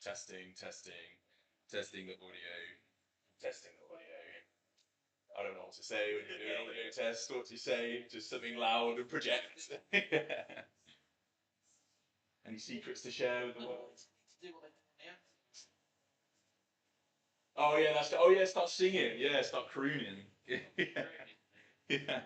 Testing, testing, testing the audio, testing the audio. I don't know what to say when you're doing an audio test. What to say? Just something loud and project. Any secrets to share with the world? Oh yeah, that's. Oh yeah, start singing. Yeah, start crooning. Yeah.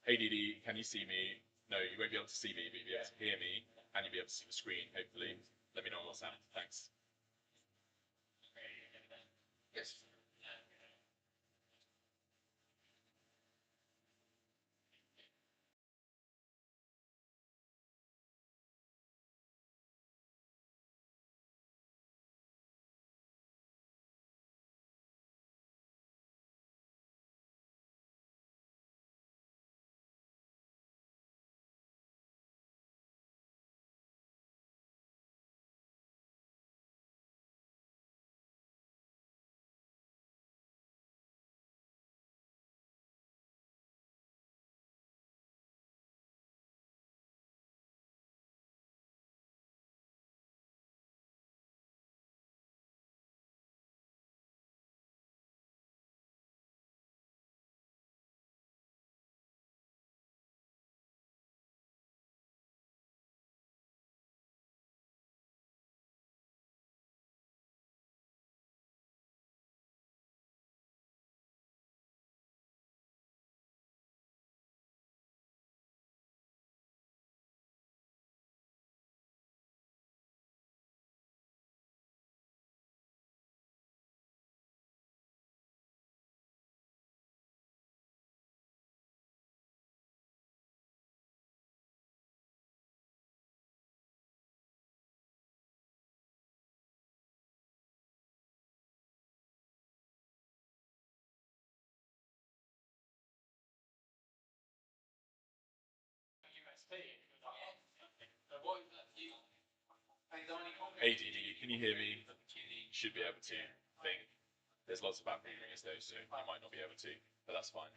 hey Didi, can you see me? No, you won't be able to see me, but you'll be able to hear me, and you'll be able to see the screen, hopefully. Let me know on WhatsApp. Thanks. Yes. Hey Didi, can you hear me? You should be able to. I think there's lots of background noise though, so you might not be able to, but that's fine.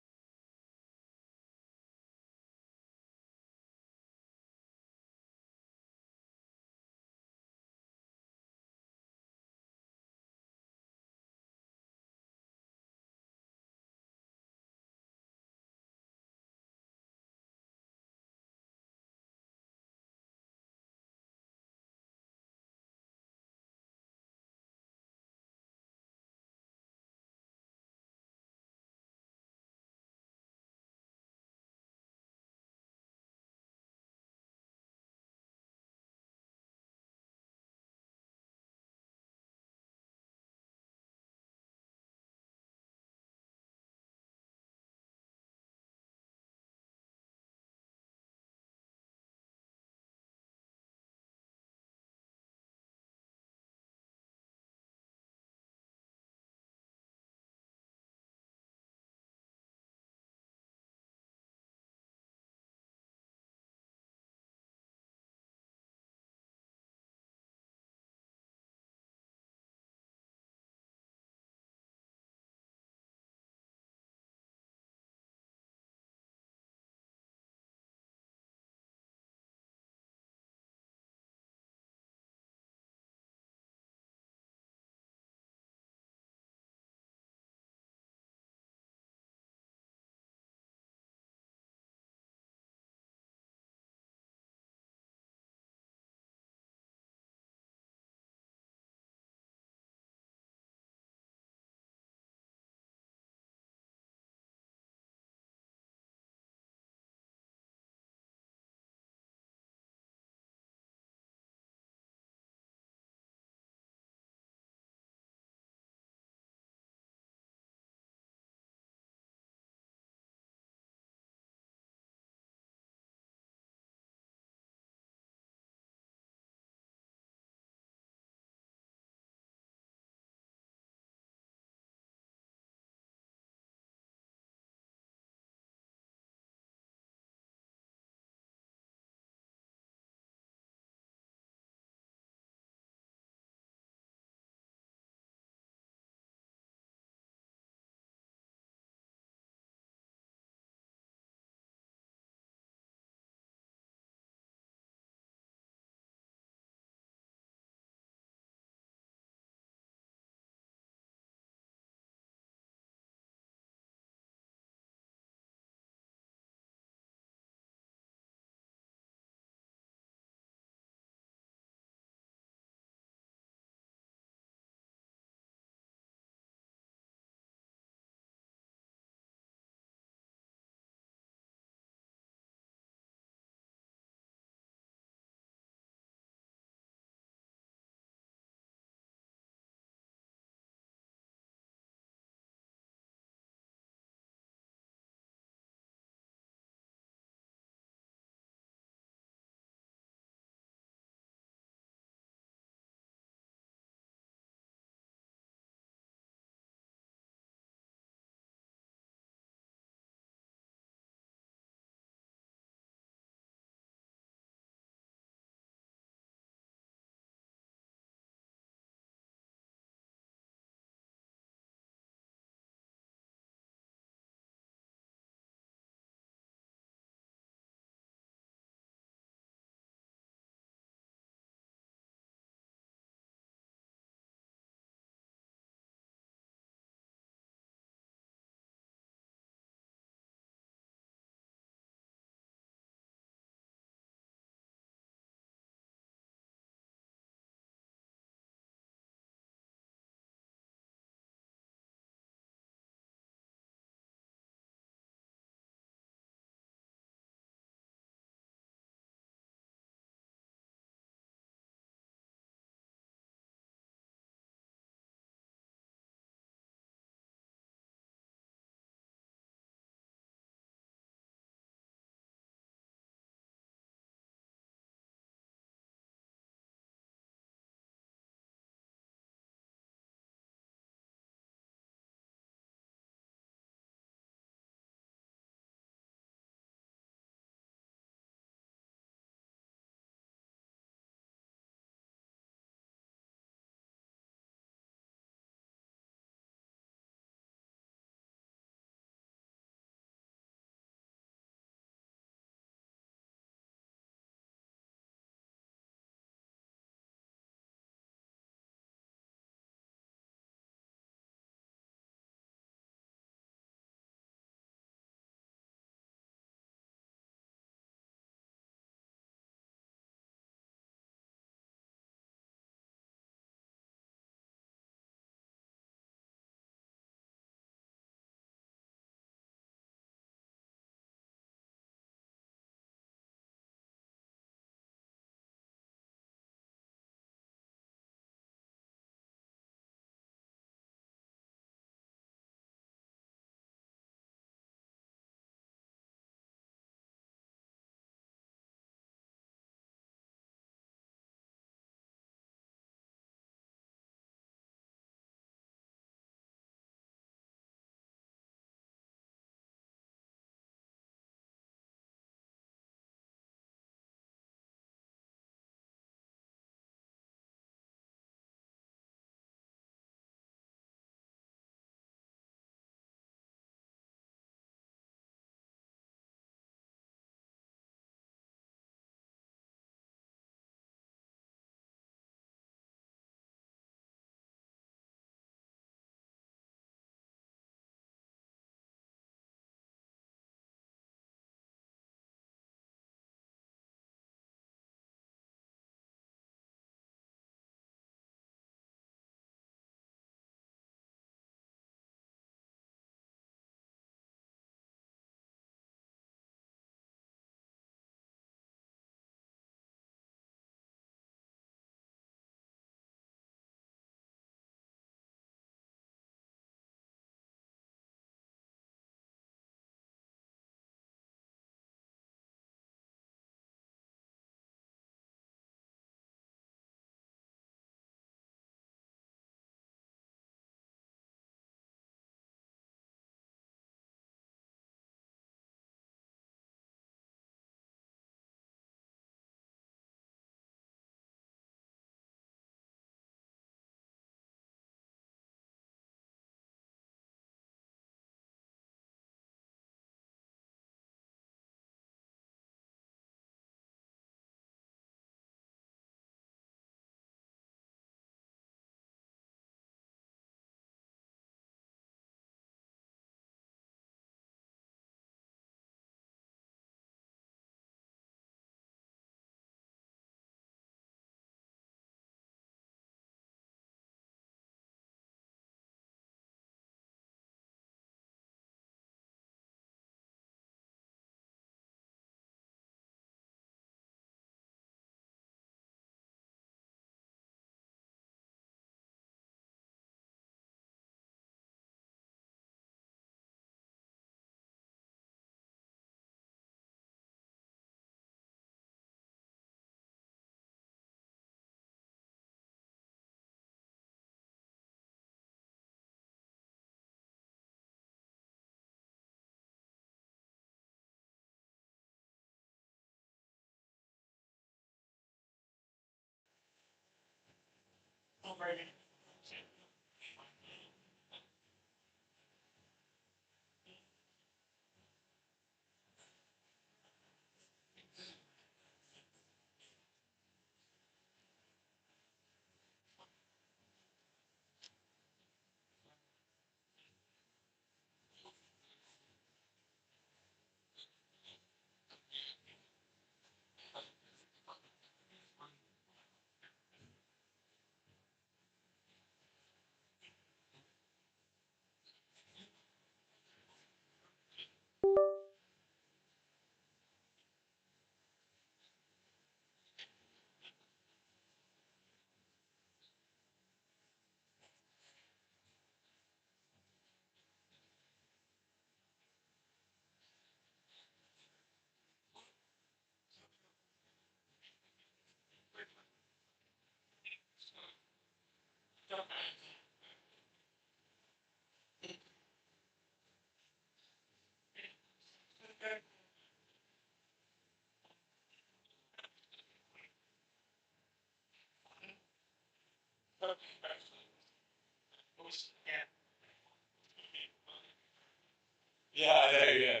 Yeah, I know, yeah.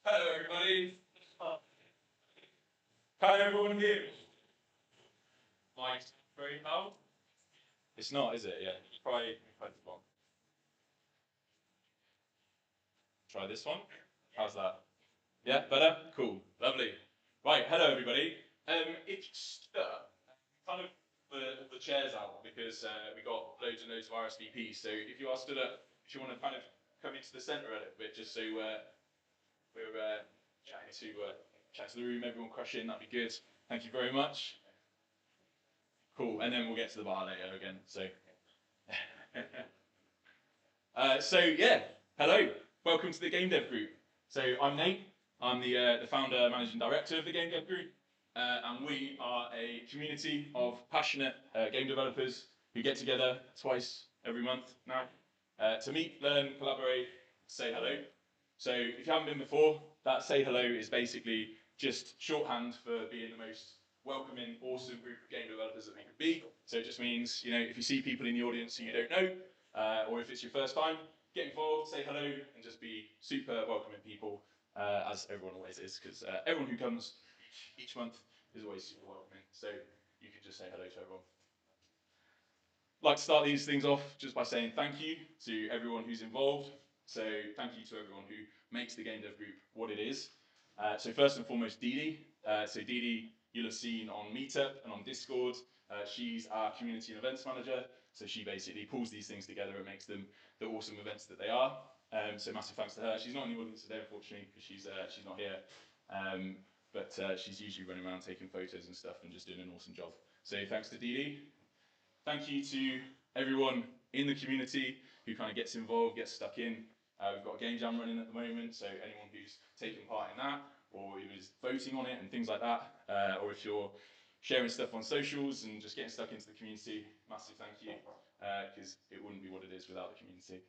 Hello, everybody. Can everyone hear me? Mike's very loud. It's not, is it? Yeah. Try this one. Try this one. How's that? Yeah, better? Cool. Lovely. Right, hello everybody. If you stood up, kind of the chairs out because we got loads and loads of RSVPs. So if you are stood up, if you want to kind of come into the centre a little bit, just so we're chatting to the room, everyone crush in, that'd be good. Thank you very much. Cool, and then we'll get to the bar later again. So yeah, hello, welcome to the Game Dev Group. So I'm Nate. I'm the founder, managing director of the Game Dev Group, and we are a community of passionate game developers who get together twice every month now to meet, learn, collaborate, say hello. So if you haven't been before, that say hello is basically just shorthand for being the most welcoming, awesome group of game developers that we could be. So it just means, you know, if you see people in the audience who you don't know, or if it's your first time, get involved, say hello, and just be super welcoming people, as everyone always is, because everyone who comes each month is always super welcoming. So you can just say hello to everyone. I'd like to start these things off just by saying thank you to everyone who's involved. So thank you to everyone who makes the Game Dev Group what it is. So first and foremost, Dee Dee. So Dee Dee, you'll have seen on Meetup and on Discord. She's our community and events manager. So she basically pulls these things together and makes them the awesome events that they are. So massive thanks to her. She's not in the audience today, unfortunately, because she's not here. But she's usually running around taking photos and stuff and just doing an awesome job. So thanks to Dee Dee. Thank you to everyone in the community who kind of gets involved, gets stuck in. We've got a game jam running at the moment, so anyone who's taken part in that, or who is voting on it and things like that, or if you're sharing stuff on socials and just getting stuck into the community, massive thank you, because it wouldn't be what it is without the community.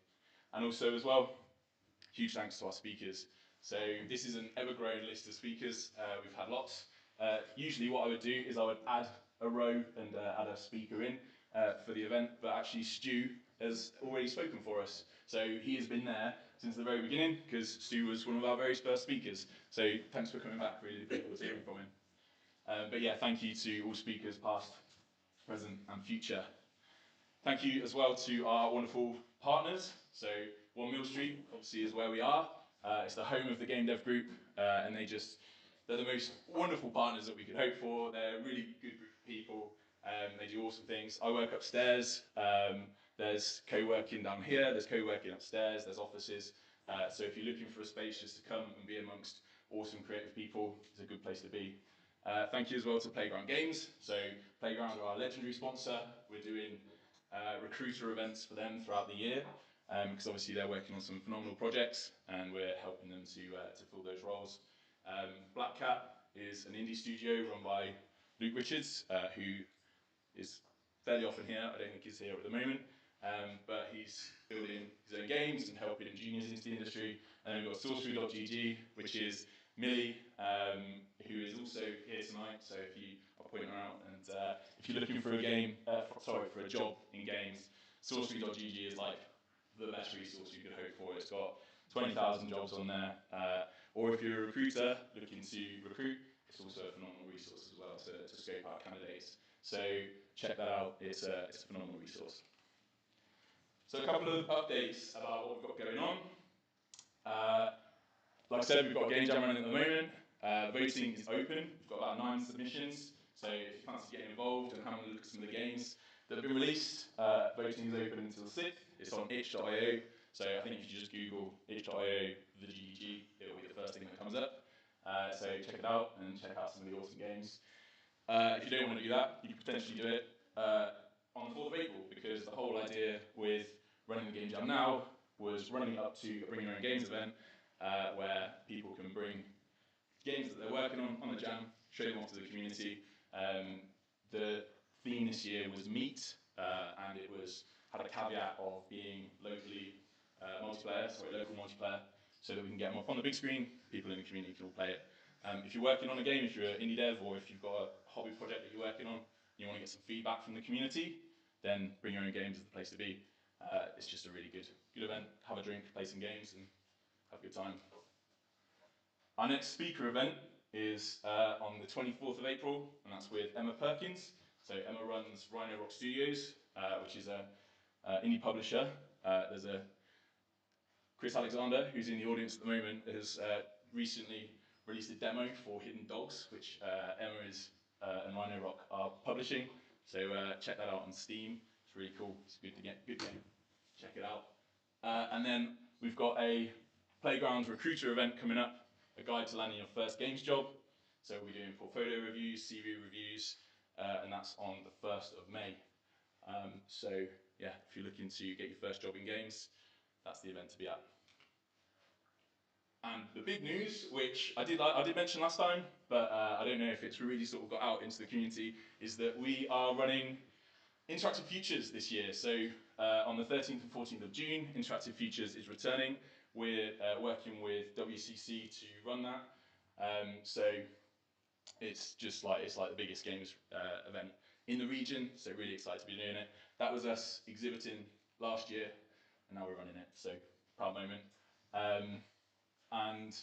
And also as well, huge thanks to our speakers. So this is an ever-growing list of speakers. We've had lots. Usually what I would do is I would add a row and add a speaker in for the event, but actually Stu has already spoken for us. So he has been there since the very beginning, because Stu was one of our very first speakers. So thanks for coming back, really looking forward to hearing from him. But yeah, thank you to all speakers, past, present and future. Thank you as well to our wonderful partners. So 1 Mill Street obviously is where we are. It's the home of the Game Dev Group, and they're the most wonderful partners that we could hope for. They're a really good group of people. They do awesome things. I work upstairs. There's co-working down here. There's co-working upstairs. There's offices. So if you're looking for a space just to come and be amongst awesome creative people, it's a good place to be. Thank you as well to Playground Games. So Playground are our legendary sponsor. We're doing recruiter events for them throughout the year, because obviously they're working on some phenomenal projects and we're helping them to fill those roles. Black Cat is an indie studio run by Luke Richards, who is fairly often here. I don't think he's here at the moment, but he's building his own games and helping juniors into the industry. And then we've got Sorcery.gg, which is Millie, who is also here tonight. So if you are pointing her out, and if you're looking for a job in games, Sorcery.gg is like the best resource you could hope for. It's got 20,000 jobs on there. Or if you're a recruiter looking to recruit, it's also a phenomenal resource as well to scope out candidates. So check that out. It's a phenomenal resource. So a couple of updates about what we've got going on. Like I said, we've got a game jam running at the moment. Voting is open. We've got about 9 submissions. So if you fancy getting involved and having a look at some of the games that have been released, voting is open until the 6th. It's on itch.io. So I think if you just Google itch.io, the GDG, it will be the first thing that comes up. So check it out and check out some of the awesome games. If you don't want to do that, you can potentially do it on the 4th of April, because the whole idea with running the Game Jam now was running up to a Bring Your Own Games event, where people can bring games that they're working on the jam, show them off to the community. The theme this year was meat, and it had a caveat of being local multiplayer, so that we can get them up on the big screen, people in the community can all play it. If you're working on a game, if you're an indie dev, or if you've got a hobby project that you're working on, and you want to get some feedback from the community, then Bring Your Own Games is the place to be. It's just a really good event. Have a drink, play some games, and have a good time. Our next speaker event is on the 24th of April, and that's with Emma Perkins. So Emma runs Rhino Rock Studios, which is an indie publisher. There's a Chris Alexander, who's in the audience at the moment, has recently released a demo for Hidden Dogs, which Emma and Rhino Rock are publishing. So check that out on Steam. It's really cool. It's a good game. Check it out. And then we've got a Playground recruiter event coming up, a guide to landing your first games job. So we're doing portfolio reviews, CV reviews, and that's on the 1st of May. So yeah, if you're looking to get your first job in games, that's the event to be at. And the big news, which I did mention last time, but I don't know if it's really sort of got out into the community, is that we are running Interactive Futures this year. So on the 13th and 14th of June, Interactive Futures is returning. We're working with WCC to run that. So it's like the biggest games event in the region. So really excited to be doing it. That was us exhibiting last year, and now we're running it. So proud moment. And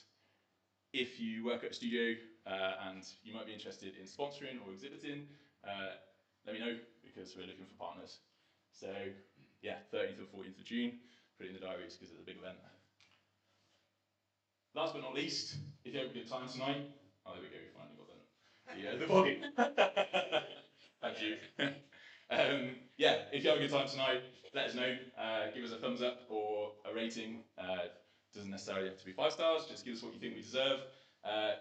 if you work at a studio and you might be interested in sponsoring or exhibiting, let me know, because we're looking for partners. So yeah, 13th and 14th of June, put it in the diaries because it's a big event. Last but not least, if you have a good time tonight, oh there we go, we finally got the volume. Thank you. Yeah, if you have a good time tonight, let us know. Give us a thumbs up or a rating. Doesn't necessarily have to be 5 stars, just give us what you think we deserve.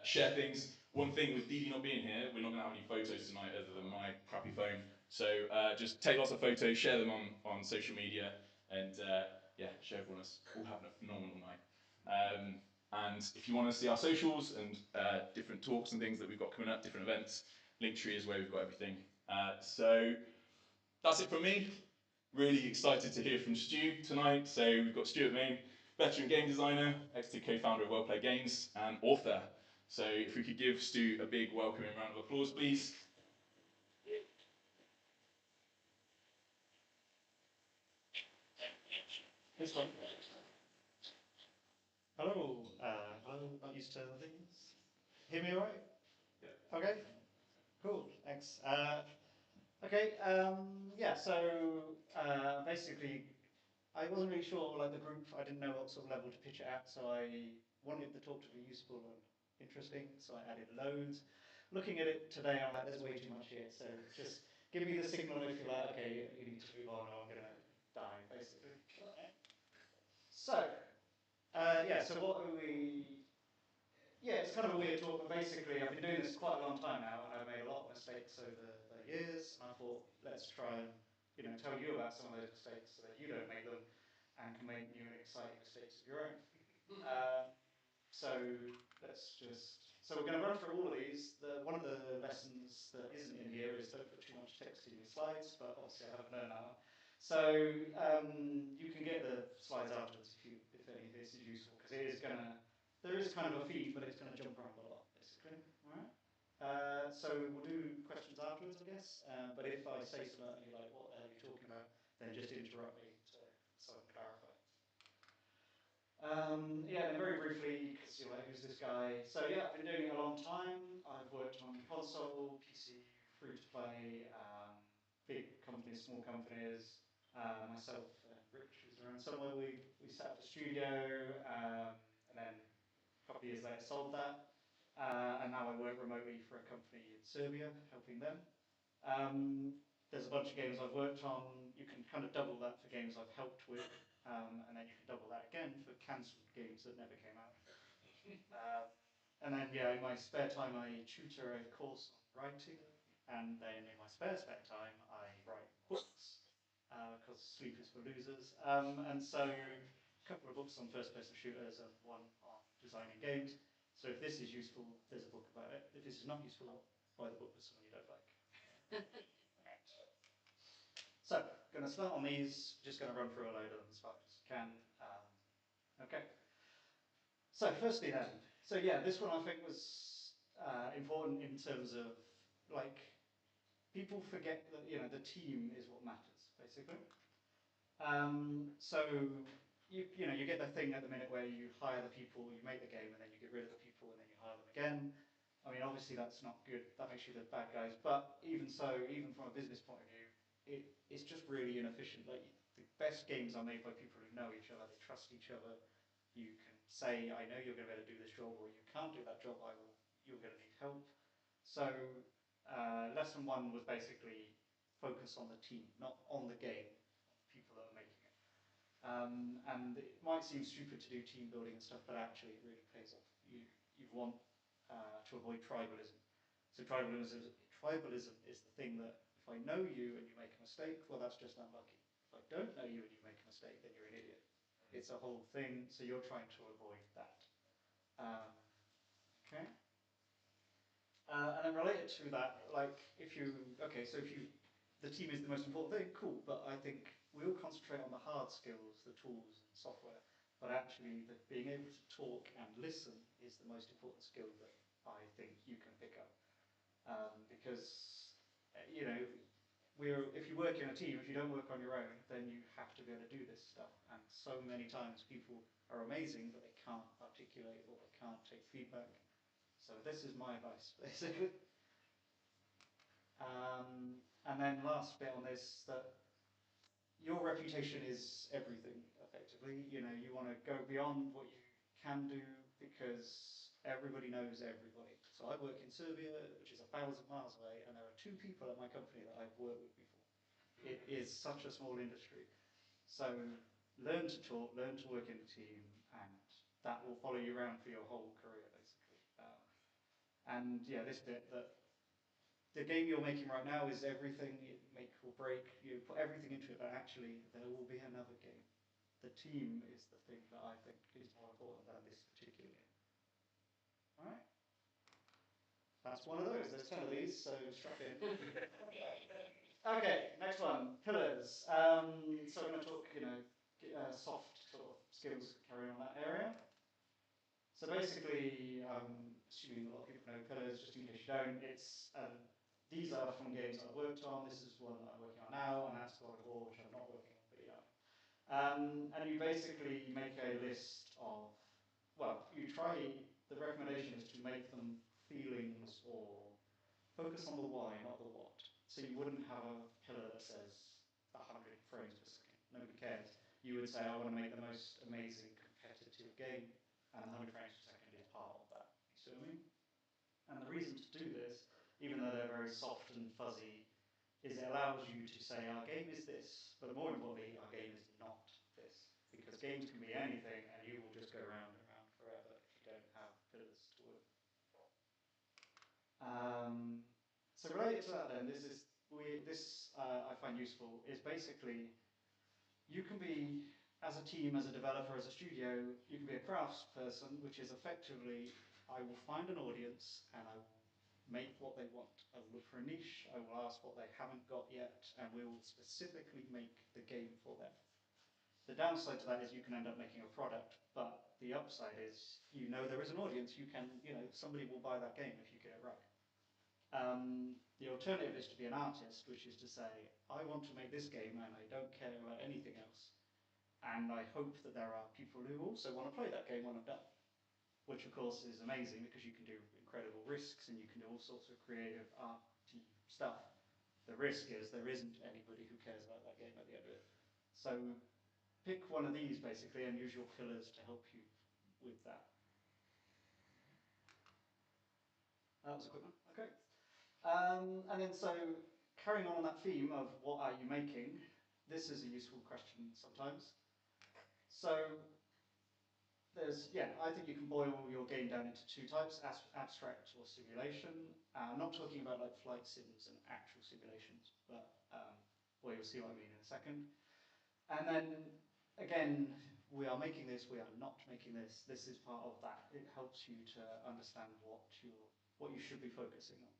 Share things. One thing with Dee Dee not being here, we're not going to have any photos tonight other than my crappy phone. So just take lots of photos, share them on social media, and yeah, show everyone us all having a phenomenal night. And if you want to see our socials and different talks and things that we've got coming up, different events, Linktree is where we've got everything. So that's it from me. Really excited to hear from Stu tonight. So we've got Stuart Maine, veteran game designer, ex-co co-founder of Wellplay Games, and author. So if we could give Stu a big welcoming round of applause, please. This one. Hello, hello, not used to things. Hear me all right? Yeah. Okay, cool, thanks. Okay, yeah, so basically I wasn't really sure, like the group, I didn't know what sort of level to pitch it at, so I wanted the talk to be useful and interesting, so I added loads. Looking at it today, I'm like, there's way too much here, so just give me the signal if you're like, okay, you need to move on or I'm going to die, basically. So, so what are we... Yeah, it's kind of a weird talk, but basically I've been doing this quite a long time now, and I've made a lot of mistakes over the years, and I thought, let's try and tell you about some of those mistakes so that you don't make them and can make new and exciting mistakes of your own. So we're going to run through all of these. One of the lessons that isn't in here is don't put too much text in your slides, but obviously I haven't learned that. So you can get the slides afterwards if any of this is useful, because there is kind of a feed, but it's going to jump around a lot, basically. All right. So we'll do questions afterwards, I guess. But if I say something and you're like, what the hell are you talking about, then just interrupt me so I can clarify. And very briefly, because you're like, who's this guy? So yeah, I've been doing it a long time. I've worked on console, PC, free to play, big companies, small companies. Myself and Rich was around somewhere. We set up a studio, and then a couple of years later sold that. And now I work remotely for a company in Serbia, helping them. There's a bunch of games I've worked on. You can kind of double that for games I've helped with, and then you can double that again for cancelled games that never came out. And then, in my spare time, I tutor a course on writing, and then in my spare time, I write books, because sleep is for losers. And so, a couple of books on first-person shooters and one on designing games. So if this is useful, there's a book about it. If this is not useful, buy the book with someone you don't like. So, going to start on these, just going to run through a load of them as fast as I can. Okay. So, firstly then, this one I think was important in terms of, people forget that, the team is what matters, basically. You get the thing at the minute where you hire the people, you make the game, and then you get rid of the people, and then you hire them again. I mean, obviously that's not good. That makes you the bad guys. But even so, even from a business point of view, it's just really inefficient. Like, the best games are made by people who know each other, they trust each other. You can say, I know you're going to be able to do this job, or you can't do that job, you're going to need help. So, lesson one was basically focus on the team, not on the game, people that are making it. And it might seem stupid to do team building and stuff, but actually it really pays off. You want to avoid tribalism. So tribalism is the thing that if I know you and you make a mistake, well, that's just unlucky. If I don't know you and you make a mistake, then you're an idiot. It's a whole thing, so you're trying to avoid that. Okay. And then related to that, the team is the most important thing, cool, but I think we all concentrate on the hard skills, the tools and software, but actually being able to talk and listen is the most important skill that I think you can pick up. Because, if you work in a team, if you don't work on your own, then you have to be able to do this stuff. And so many times people are amazing, but they can't articulate or they can't take feedback. So this is my advice, basically. And then last bit on this, that your reputation is everything, effectively. You want to go beyond what you can do because everybody knows everybody. So I work in Serbia, which is 1,000 miles away, and there are 2 people at my company that I've worked with before. It is such a small industry. So learn to talk, learn to work in a team, and that will follow you around for your whole career, basically. This bit, that the game you're making right now is everything, make or break, you put everything into it, but actually there will be another game. The team is the thing that I think is more important than this particular game. Alright? That's one of those. There's 10 of these, so strap in. Okay, next one, pillars. So I'm going to talk, soft sort of skills, carry on that area. So basically, assuming a lot of people know pillars, just in case you don't, these are from games I've worked on. This is one that I'm working on now, and that's God of War, which I'm not working on, but yeah. And you basically make a list of, the recommendation is to make them feelings or focus on the why, not the what. So you wouldn't have a pillar that says 100 frames per second. Nobody cares. you would say, I want to make the most amazing competitive game, and 100 frames per second is part of that. You see what I mean? And the reason to do this, even though they're very soft and fuzzy, is it allows you to say, our game is this, but more importantly, our game is not this. Because games can be anything, and you will just go round and round forever if you don't have pillars to work. So related to that then, I find useful, is basically, you can be, as a team, as a developer, as a studio, you can be a craftsperson, which is effectively, I will find an audience, and I will make what they want. I will look for a niche, I will ask what they haven't got yet, and we will specifically make the game for them. The downside to that is you can end up making a product, but the upside is you know there is an audience, somebody will buy that game if you get it right. The alternative is to be an artist, which is to say, I want to make this game and I don't care about anything else. And I hope that there are people who also want to play that game when I'm done. Which of course is amazing because you can do incredible risks and you can do all sorts of creative arty stuff. The risk is there isn't anybody who cares about that game at the end of it. So pick one of these basically and use your fillers to help you with that. That was a quick one, okay. And then so carrying on that theme of what are you making, this is a useful question sometimes. So I think you can boil your game down into two types, abstract or simulation. I'm not talking about like flight sims and actual simulations, but you'll see what I mean in a second. And then again, we are making this, we are not making this. This is part of that. It helps you to understand what you should be focusing on.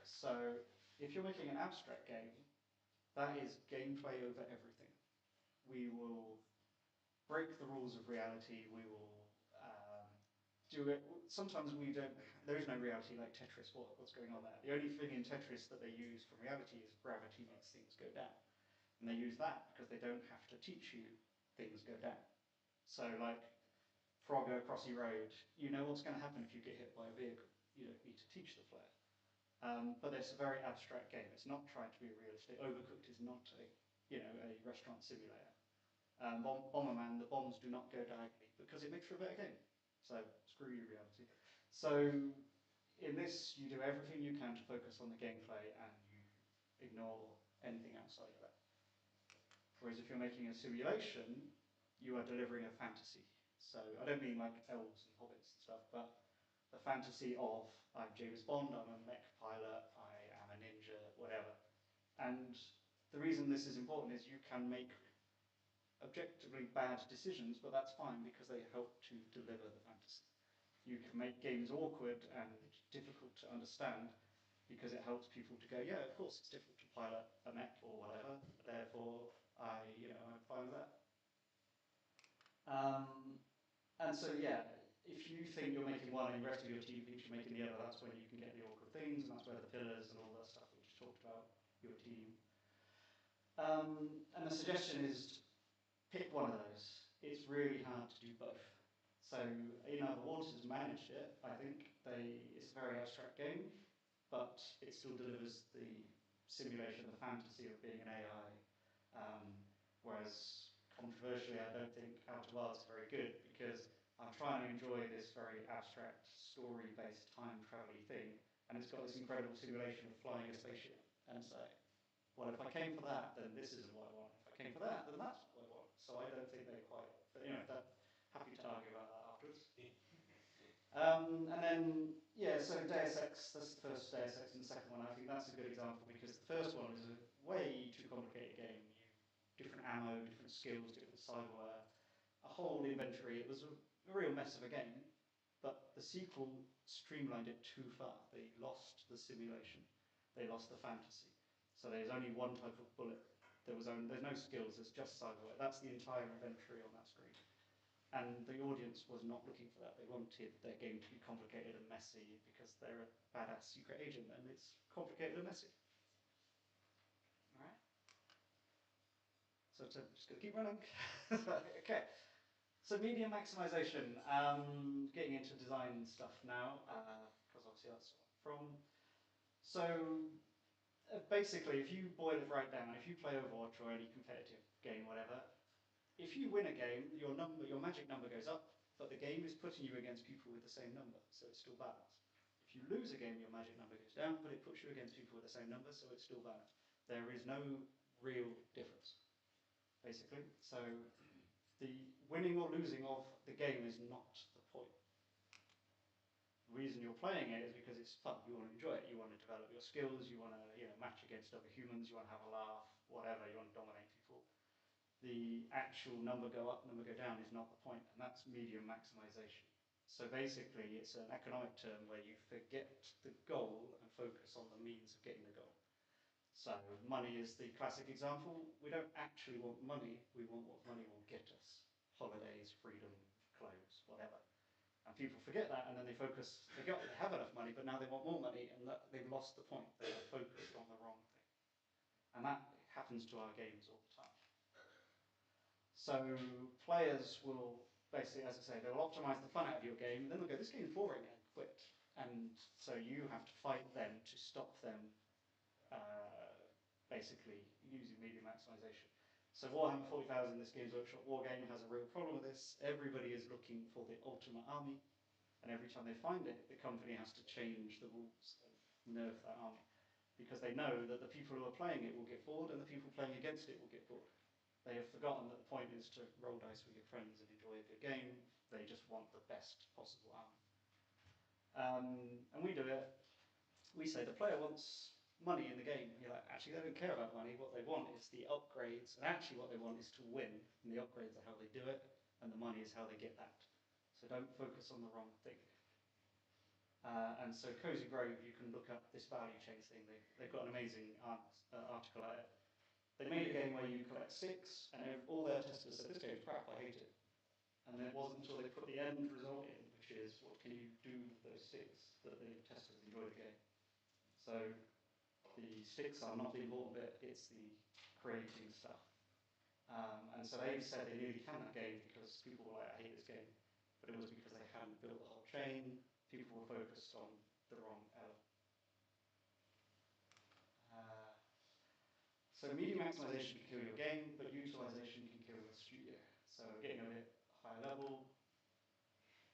So if you're making an abstract game, that is gameplay over everything. We will break the rules of reality, we will do it. Sometimes there is no reality like Tetris, what's going on there? The only thing in Tetris that they use for reality is gravity makes things go down. And they use that because they don't have to teach you things go down. So like Frogger, Crossy Road, you know what's going to happen if you get hit by a vehicle. You don't need to teach the player. But it's a very abstract game. It's not trying to be realistic. Overcooked is not a restaurant simulator. Bomberman, the bombs do not go diagonally because it makes for a better game. So screw you, reality. So in this, you do everything you can to focus on the gameplay and you ignore anything outside of that. Whereas if you're making a simulation, you are delivering a fantasy. So I don't mean like elves and hobbits and stuff, but the fantasy of I'm James Bond, I'm a mech pilot, I am a ninja, whatever. And the reason this is important is you can make objectively bad decisions, but that's fine because they help to deliver the fantasy. You can make games awkward and difficult to understand because it helps people to go, yeah, of course it's difficult to pilot a mech or whatever, therefore I'm fine with that. And so if you think you're making one and the rest of your team thinks you're making the other, that's when you can get the awkward things, and that's where the pillars and all that stuff we just talked about, your team. And the suggestion is pick one of those. It's really hard to do both. So, the Waters managed it, I think. It's a very abstract game, but it still delivers the simulation, the fantasy of being an AI. Whereas, controversially, I don't think Out of Art's very good, because I'm trying to enjoy this very abstract, story-based, time-travel-y thing, and it's got this incredible simulation of flying a spaceship, and say, well, if I came for that, then this isn't what I want. If I came for that, then that's what I want. So I don't think they're quite, but happy to argue about that afterwards. And then, so Deus Ex, that's the first Deus Ex, and the second one, I think that's a good example, because the first one is a way too complicated game. Different ammo, different skills, different cyberware, a whole inventory. It was a real mess of a game, but the sequel streamlined it too far. They lost the simulation. They lost the fantasy. So there's only one type of bullet. There's no skills, there's just cyberware. That's the entire inventory on that screen. And the audience was not looking for that. They wanted their game to be complicated and messy because they're a badass secret agent and it's complicated and messy. Alright? So just gonna keep running. Okay. So media maximization. Getting into design stuff now, because obviously that's what I'm from. So basically, if you boil it right down, if you play Overwatch or any competitive game, whatever. If you win a game, your magic number goes up, but the game is putting you against people with the same number, so it's still balanced. If you lose a game, your magic number goes down, but it puts you against people with the same number, so it's still balanced. There is no real difference, basically. So the winning or losing of the game is not the point. The reason you're playing it is because it's fun. You want to enjoy it. You want to develop your skills. You want to, match against other humans. You want to have a laugh, whatever. You want to dominate people. The actual number go up, number go down is not the point, and that's medium maximization. So basically, it's an economic term where you forget the goal and focus on the means of getting the goal. So money is the classic example. We don't actually want money, we want what money will get us. Holidays, freedom, clothes, whatever. And people forget that, and then they focus, they have enough money, but now they want more money, and they've lost the point. They are focused on the wrong thing. And that happens to our games all the time. So players will basically, as I say, they'll optimize the fun out of your game, and then they'll go, this game's boring, and quit. And so you have to fight them to stop them basically using medium maximization. So Warhammer 40,000, this Games Workshop war game, has a real problem with this. Everybody is looking for the ultimate army, and every time they find it, the company has to change the rules and nerf that army, because they know that the people who are playing it will get bored, and the people playing against it will get bored. They have forgotten that the point is to roll dice with your friends and enjoy a good game. They just want the best possible army. And we do it. We say the player wants money in the game. You're like, actually, they don't care about money. What they want is the upgrades. And actually, what they want is to win. And the upgrades are how they do it. And the money is how they get that. So don't focus on the wrong thing. And so Cozy Grove, you can look up this value chain thing. They've got an amazing article at it. They made a game where you collect sticks, and all their testers said, this game's crap, I hate it. And then it wasn't until they put the end result in, which is, what can you do with those sticks, that the testers enjoy the game. So the sticks are not the important bit, it's the creating stuff. And so they said they nearly canned that game because people were like, I hate this game. But it was because they hadn't built the whole chain, people were focused on the wrong element. So medium maximization can kill your game, but utilization can kill your studio. So getting a bit higher level.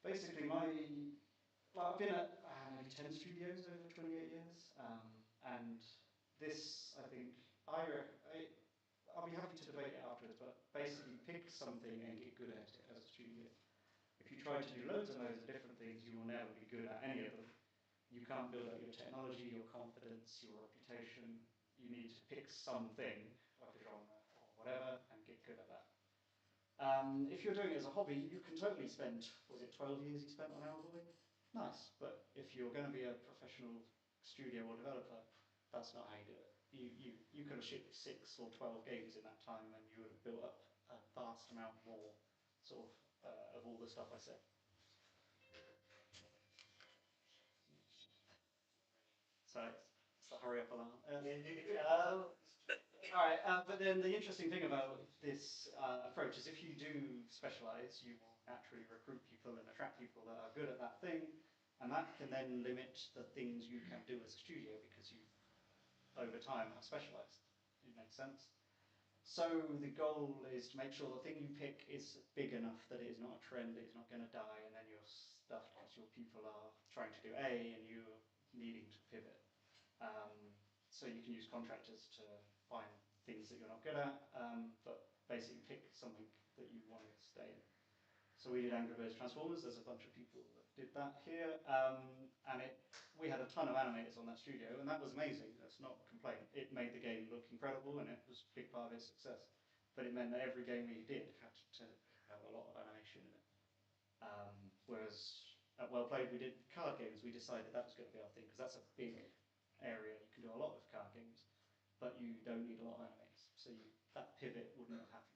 Basically, I've been at maybe 10 studios over 28 years, and this, I think, I'll be happy to debate it afterwards, but basically pick something and get good at it as a studio. If you try to do loads and loads of different things, you will never be good at any of them. You can't build up your technology, your confidence, your reputation. You need to pick something, like a genre or whatever, and get good at that. If you're doing it as a hobby, you can totally spend, was it 12 years you spent on Owlboy? Nice, but if you're going to be a professional studio or developer, that's not how you do it. You could have shipped 6 or 12 games in that time, and you would have built up a vast amount more sort of all the stuff I said. Sorry, it's the hurry up alarm. Alright, but then the interesting thing about this approach is if you do specialise, you will naturally recruit people and attract people that are good at that thing, and that can then limit the things you can do as a studio because you, over time, have specialised. It makes sense? So the goal is to make sure the thing you pick is big enough that it is not a trend, it is not going to die, and then you're stuffed because your people are trying to do A and you're needing to pivot. So you can use contractors to find things that you're not good at, but basically pick something that you want to stay in. So we did Angry Birds Transformers, there's a bunch of people that did that here, and we had a ton of animators on that studio, and that was amazing, that's not a complaint. It made the game look incredible, and it was a big part of its success. But it meant that every game we did had to have a lot of animation in it. Whereas at Well Played we did card games, we decided that was going to be our thing, because that's a big area, you can do a lot with card games, but you don't need a lot of animators, so that pivot wouldn't have happened.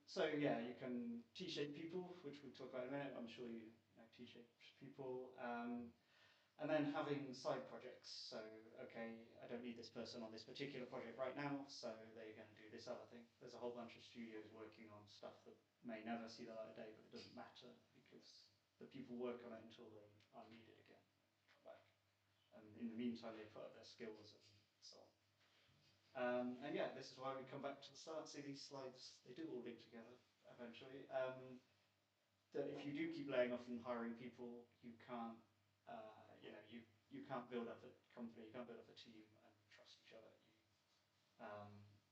So yeah, you can T-shape people, which we'll talk about in a minute. I'm sure you know T-shaped people. And then having side projects. So, okay, I don't need this person on this particular project right now, so they're going to do this other thing. There's a whole bunch of studios working on stuff that may never see the light of day, but it doesn't matter because the people work on it until they are needed again. Come back. And in the meantime, they put up their skills and so on. And yeah, this is why we come back to the start. See, these slides, they do all link together eventually. That if you do keep laying off and hiring people, you can't, you can't build up a company, you can't build up a team and trust each other.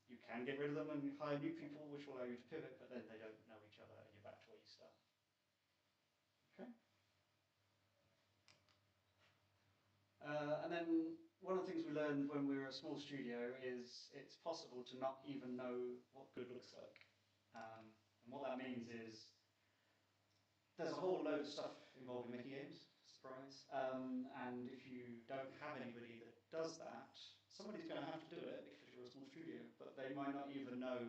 You can get rid of them and hire new people, which will allow you to pivot, but then they don't know each other and you're back to where you start. Okay. And then one of the things we learned when we were a small studio is it's possible to not even know what good looks like. And what that means is there's a whole load of stuff involved in making games, surprise. And if you don't have anybody that does that, somebody's going to have to do it because you're a small studio, but they might not even know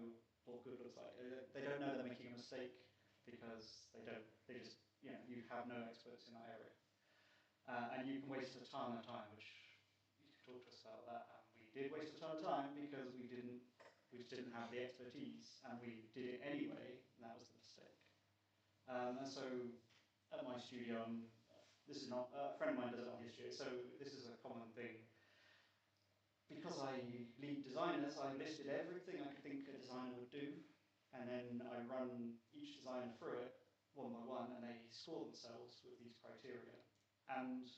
what good looks like. They don't know they're making a mistake because they just, you have no experts in that area. And you can waste a ton of time, which you can talk to us about that. And we did waste a ton of time because we just didn't have the expertise, and we did it anyway, and that was the mistake. And so at my studio, this is not, a friend of mine does it on his studio, so this is a common thing. Because I lead designers, I listed everything I could think a designer would do, and then I run each designer through it one by one, and they score themselves with these criteria. And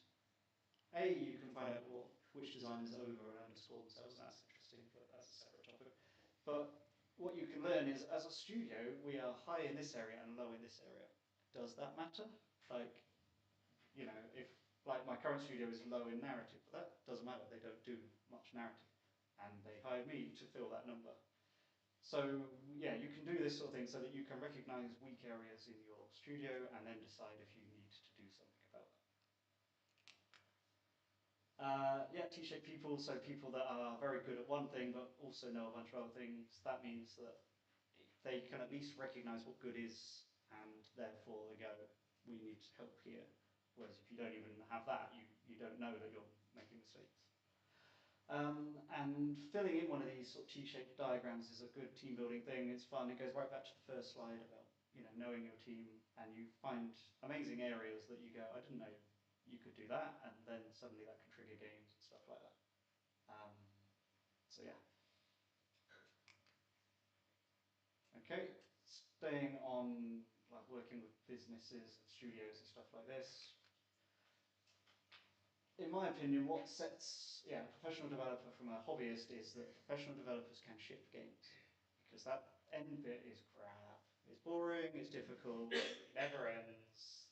you can find out which designers over and underscore themselves, and that's interesting, but that's a separate topic. But what you can learn is, as a studio, we are high in this area and low in this area. Does that matter? Like, if like my current studio is low in narrative, but that doesn't matter. They don't do much narrative, and they hired me to fill that number. So yeah, you can do this sort of thing so that you can recognize weak areas in your studio and then decide if you need to do something about that. T-shaped people, so people that are very good at one thing but also know a bunch of other things. That means that they can at least recognize what good is, and therefore they go, we need help here. Whereas if you don't even have that, you don't know that you're making mistakes. And filling in one of these sort of T-shaped diagrams is a good team building thing. It's fun. It goes right back to the first slide about knowing your team, and you find amazing areas that you go, I didn't know you could do that, and then suddenly that can trigger games and stuff like that. So yeah. Okay, staying on like working with businesses and studios and stuff like this. In my opinion, what sets a professional developer from a hobbyist is that professional developers can ship games, because that end bit is crap. It's boring, it's difficult, it never ends.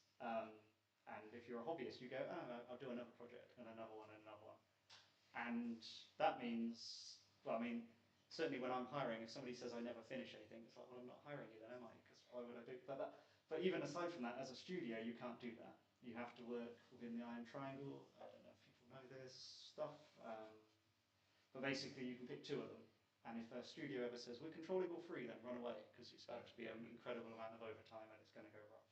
And if you're a hobbyist, you go, oh, no, I'll do another project and another one and another one. And that means, certainly when I'm hiring, if somebody says I never finish anything, it's like, well, I'm not hiring you then, am I? Because why would I do that? But even aside from that, as a studio, you can't do that. You have to work within the iron triangle. I don't know if people know this stuff. But basically, you can pick two of them. And if a studio ever says, we're controlling all three, then run away, because it's about to be an incredible amount of overtime and it's going to go wrong.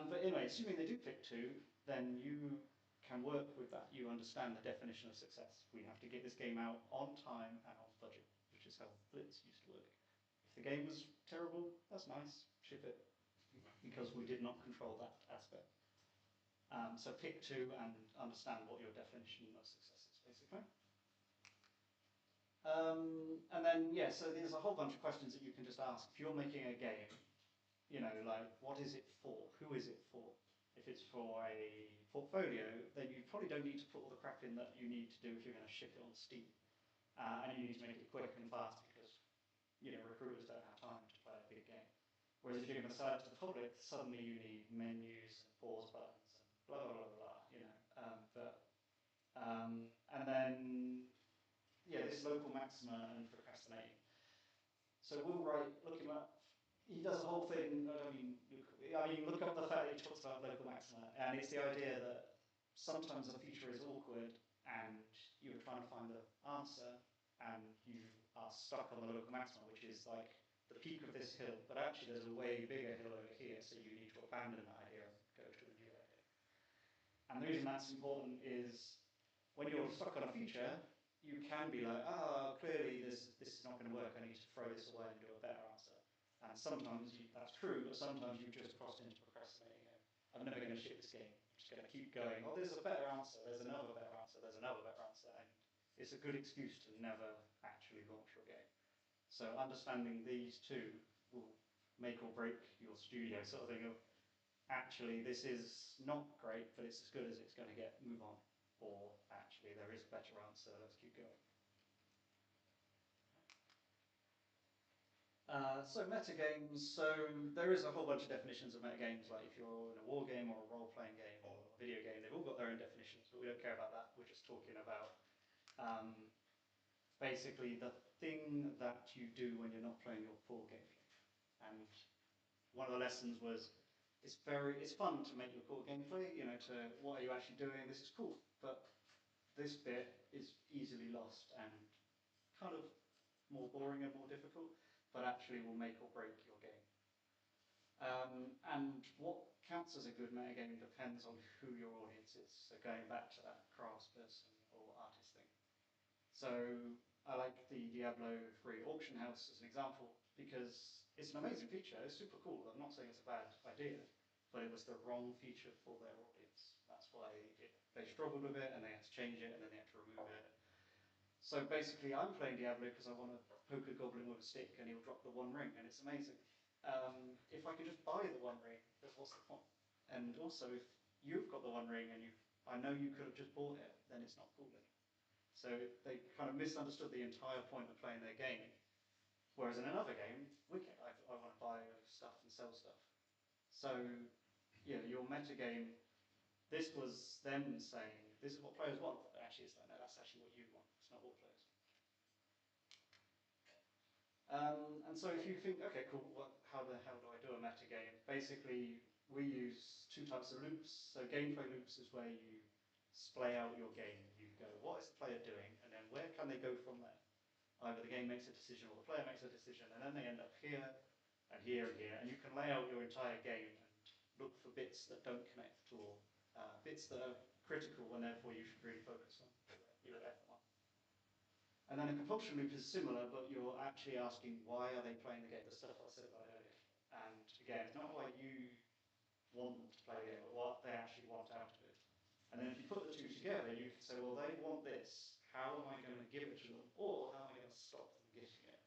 But anyway, assuming they do pick two, then you can work with that. You understand the definition of success. We have to get this game out on time and on budget, which is how Blitz used to work. If the game was terrible, that's nice, ship it, because we did not control that aspect. So pick two and understand what your definition of success is, basically. And then, so there's a whole bunch of questions that you can just ask. If you're making a game, like, what is it for? Who is it for? If it's for a portfolio, then you probably don't need to put all the crap in that you need to do if you're going to ship it on Steam. And you need to make it quick and fast because, recruiters don't have time to play a big game. Whereas if you're going to sell it to the public, suddenly you need menus and pause buttons and blah, blah, blah, blah, and then, this local maxima and procrastinating. So we'll look him up. He does a whole thing, look up the fact that he talks about local maxima, and it's the idea that sometimes a feature is awkward and you're trying to find the answer and you are stuck on the local maxima, which is like the peak of this hill, but actually there's a way bigger hill over here, so you need to abandon that idea and go to a new idea. And the reason that's important is when you're stuck on a feature, you can be like, clearly this is not going to work, I need to throw this away and do a better answer. And sometimes that's true, but sometimes you've just crossed into procrastinating. I'm never going to ship this game. I'm just going to keep going. Oh, there's a better answer. There's another better answer. There's another better answer. And it's a good excuse to never actually launch your game. So understanding these two will make or break your studio sort of thing of, actually this is not great, but it's as good as it's going to get, move on. Or actually there is a better answer, let's keep going. So metagames, so there is a whole bunch of definitions of metagames, like if you're in a war game or a role-playing game or a video game, they've all got their own definitions, but we don't care about that. We're just talking about basically the thing that you do when you're not playing your core gameplay. And one of the lessons was, it's fun to make your core gameplay, you know, to what are you actually doing, this is cool, but this bit is easily lost and kind of more boring and more difficult, but actually will make or break your game. And what counts as a good metagame depends on who your audience is. So going back to that craftsperson or artist thing. So I like the Diablo 3 auction house as an example because it's an amazing feature, it's super cool. I'm not saying it's a bad idea, but it was the wrong feature for their audience. That's why they struggled with it and they had to change it and then they had to remove it. So basically I'm playing Diablo because I want to poke a goblin with a stick and he'll drop the one ring and it's amazing. If I can just buy the one ring, then what's the point? And also if you've got the one ring and I know you could have just bought it, then it's not cool anymore. So they kind of misunderstood the entire point of playing their game. Whereas in another game, wicked, I want to buy stuff and sell stuff. So yeah, your metagame, this was them saying, this is what players want. But actually it's like, no, that's actually what you want. It's not what players want. And so if you think, okay, cool, how the hell do I do a metagame? Basically, we use two types of loops. So gameplay loops is where you splay out your game. You go, what is the player doing? And then where can they go from there? Either the game makes a decision or the player makes a decision, and then they end up here and here and here. And you can lay out your entire game and look for bits that don't connect or bits that are critical and therefore you should really focus on your F1. And then a compulsion loop is similar, but you're actually asking why are they playing the game, the stuff I said about earlier. And again, it's not why you want them to play the game, but what they actually want out of it. And then if you put the two together, you can say, well, they want this, how am I going to give it to them, or how am I going to stop them getting it?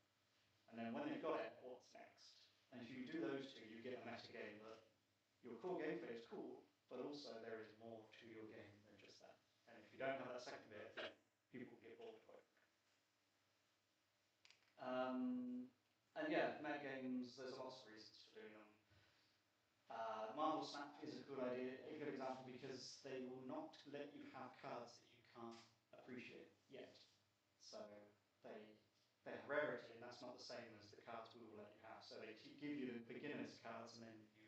And then when they've got it, what's next? And if you do those two, you get a metagame that your core gameplay is cool, but also there is more to your game than just that. And if you don't have that second bit, then people get bored quick. And yeah, metagames, there's lots of reasons for doing them. Marvel Snap is a good idea, a good example, because they will not let you have cards that you can't appreciate yet. So they have rarity, and that's not the same as the cards we will let you have. So they give you the beginner's cards, and then you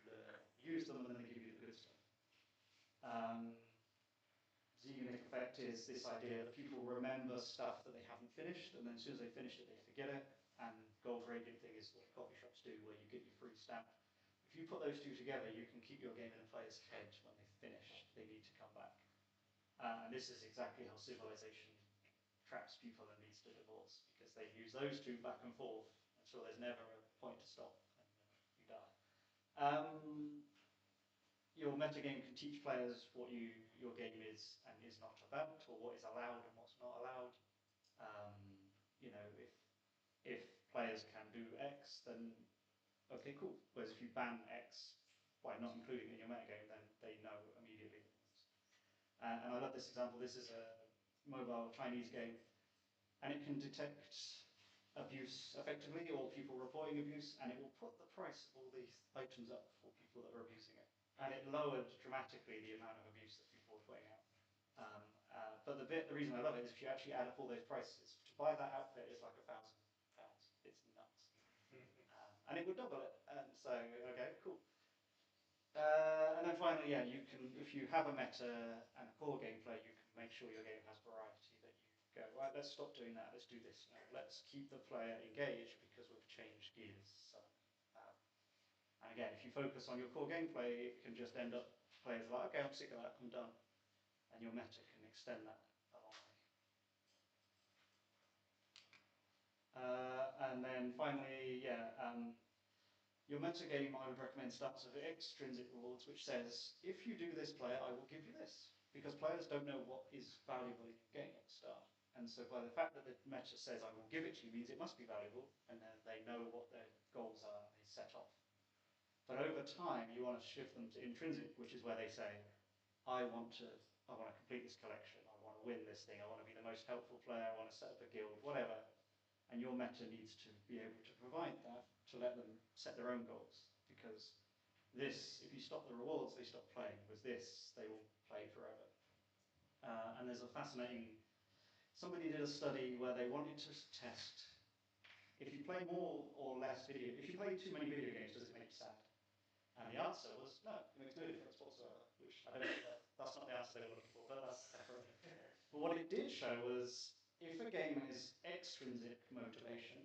use them, and then they give you the good stuff. Unique effect is this idea that people remember stuff that they haven't finished, and then as soon as they finish it, they forget it. And gold gradient thing is what coffee shops do, where you get your free stamp. If you put those two together, you can keep your game in a player's head when they finish. They need to come back. And this is exactly how civilization traps people and leads to divorce, because they use those two back and forth until there's never a point to stop, and you die. Your metagame can teach players what your game is and is not about, or what is allowed and what's not allowed. You know, if players can do X, then okay, cool. Whereas if you ban X by not including it in your metagame, then they know immediately. And I love this example. This is a mobile Chinese game, and it can detect abuse effectively, or people reporting abuse, and it will put the price of all these items up for people that are abusing it. And it lowered dramatically the amount of abuse that people were putting out. But the reason I love it is if you actually add up all those prices, to buy that outfit is like £1,000. It's nuts. And it would double it. And so, okay, cool. And then finally, yeah, you can, if you have a meta and a core gameplay, you can make sure your game has variety, that you go, right, let's stop doing that, let's do this now. Let's keep the player engaged because we've changed gears. So, and again, if you focus on your core gameplay, it can just end up players are like, okay, I'm sick of that, I'm done. And your meta can extend that a long way. And then finally, yeah, your metagame, I would recommend, starts with extrinsic rewards, which says, if you do this, player, I will give you this. Because players don't know what is valuable in your game at the start. And so by the fact that the meta says I will give it to you means it must be valuable, and then they know what their goals are, they set off. But over time, you want to shift them to intrinsic, which is where they say, I want to complete this collection, I want to win this thing, I want to be the most helpful player, I want to set up a guild, whatever. And your meta needs to be able to provide that to let them set their own goals. Because this, if you stop the rewards, they stop playing. With this, they will play forever. And there's a fascinating, somebody did a study where they wanted to test if you play more or less video, if you play too many video games, does it make you sad? And the answer was no, it makes no difference whatsoever, which I don't know, that's not the answer they were looking for, but that's separate. But what it did show was if a game is extrinsic motivation,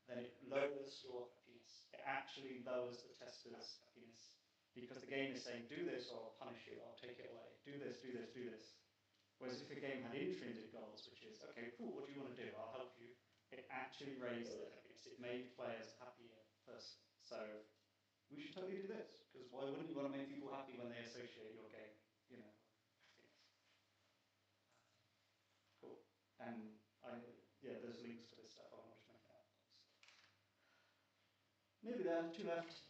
then it lowers your happiness. It actually lowers the tester's happiness because the game is saying, do this or I'll punish you, I'll take it away. Do this, do this, do this. Whereas if a game had intrinsic goals, which is, okay, cool, what do you want to do? I'll help you. It actually raised their happiness. It made players happier person. So we should totally do this, because why wouldn't you want to make people happy when they associate your game, you know? Cool. And yeah, there's links to this stuff. I'll just make that. Maybe there, two left.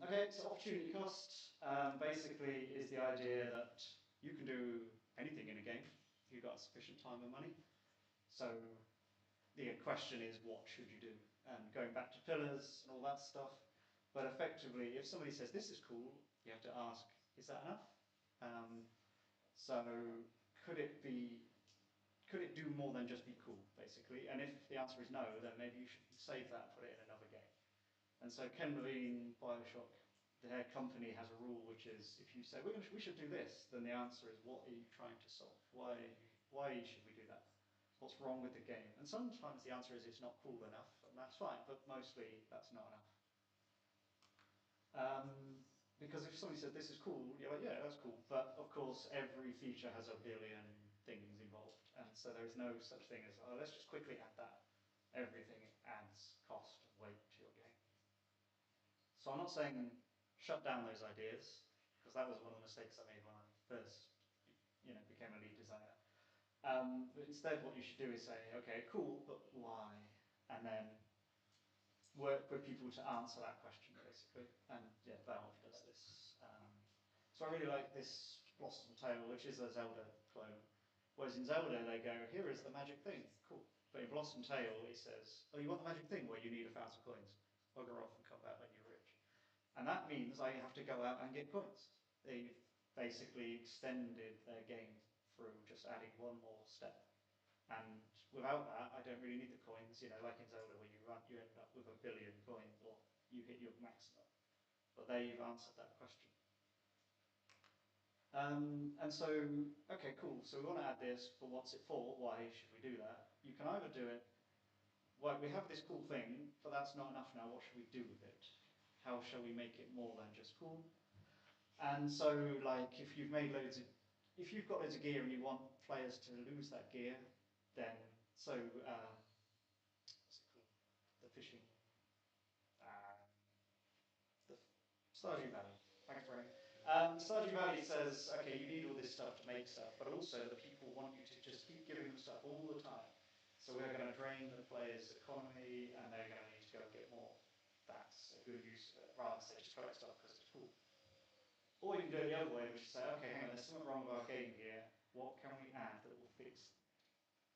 Okay, so opportunity cost basically is the idea that you can do anything in a game if you've got sufficient time and money. So the question is, what should you do? And going back to pillars and all that stuff. But effectively, if somebody says, this is cool, you have to ask, is that enough? So could it do more than just be cool, basically? And if the answer is no, then maybe you should save that and put it in another game. And so Ken Levine, Bioshock, their company has a rule which is, if you say, we should do this, then the answer is, what are you trying to solve? Why should we do that? What's wrong with the game? And sometimes the answer is it's not cool enough, and that's fine, but mostly that's not enough. Because if somebody says this is cool, you're like, yeah, that's cool. But of course, every feature has a billion things involved. And so there's no such thing as, oh, let's just quickly add that. Everything adds cost and weight to your game. So I'm not saying shut down those ideas, because that was one of the mistakes I made when I first became a lead designer. But instead what you should do is say, okay, cool, but why? And then work with people to answer that question, basically. And yeah, Valve does this. So I really like this Blossom Tale, which is a Zelda clone. Whereas in Zelda, they go, here is the magic thing, cool. But in Blossom Tale, it says, oh, you want the magic thing? Well, you need 1,000 coins. Bugger off and come back when you're rich. And that means I have to go out and get coins. They've basically extended their game through just adding one more step. And without that, I don't really need the coins, like in Zelda where you end up with 1 billion coins or you hit your maximum. But they've answered that question. And so, okay, cool, so we want to add this, but what's it for? Why should we do that? You can either do it, well, we have this cool thing, but that's not enough now, what should we do with it? How shall we make it more than just cool? And so, like, if you've got loads of gear and you want players to lose that gear, then, what's it called? The fishing, the Stardew Valley. Thanks, Brian. Stardew Valley says, okay, you need all this stuff to make stuff, but also the people want you to just keep giving them stuff all the time. So we're going to drain the players' economy, and they're going to need to go and get more. That's a good use of it, rather than say just collect stuff because it's cool. Or you can do it the other way, which is say, okay, hang on, there's something wrong with our game here. What can we add that will fix it?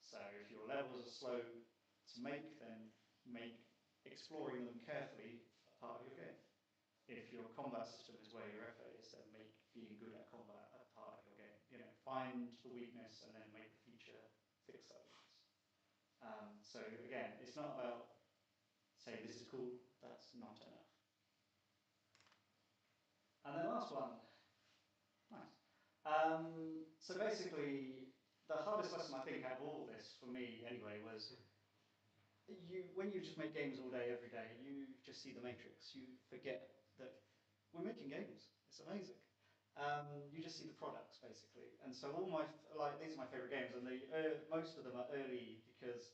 So if your levels are slow to make, then make exploring them carefully a part of your game. If your combat system is where your effort is, then make being good at combat a part of your game. Find the weakness and then make the feature fix that weakness. So again, it's not about saying this is cool, that's not enough. And then last one. Nice. So basically, the hardest lesson I think out of all this, for me anyway, was when you just make games all day, every day, you just see the matrix. You forget that we're making games. It's amazing. You just see the products, basically. And so these are my favourite games, and most of them are early because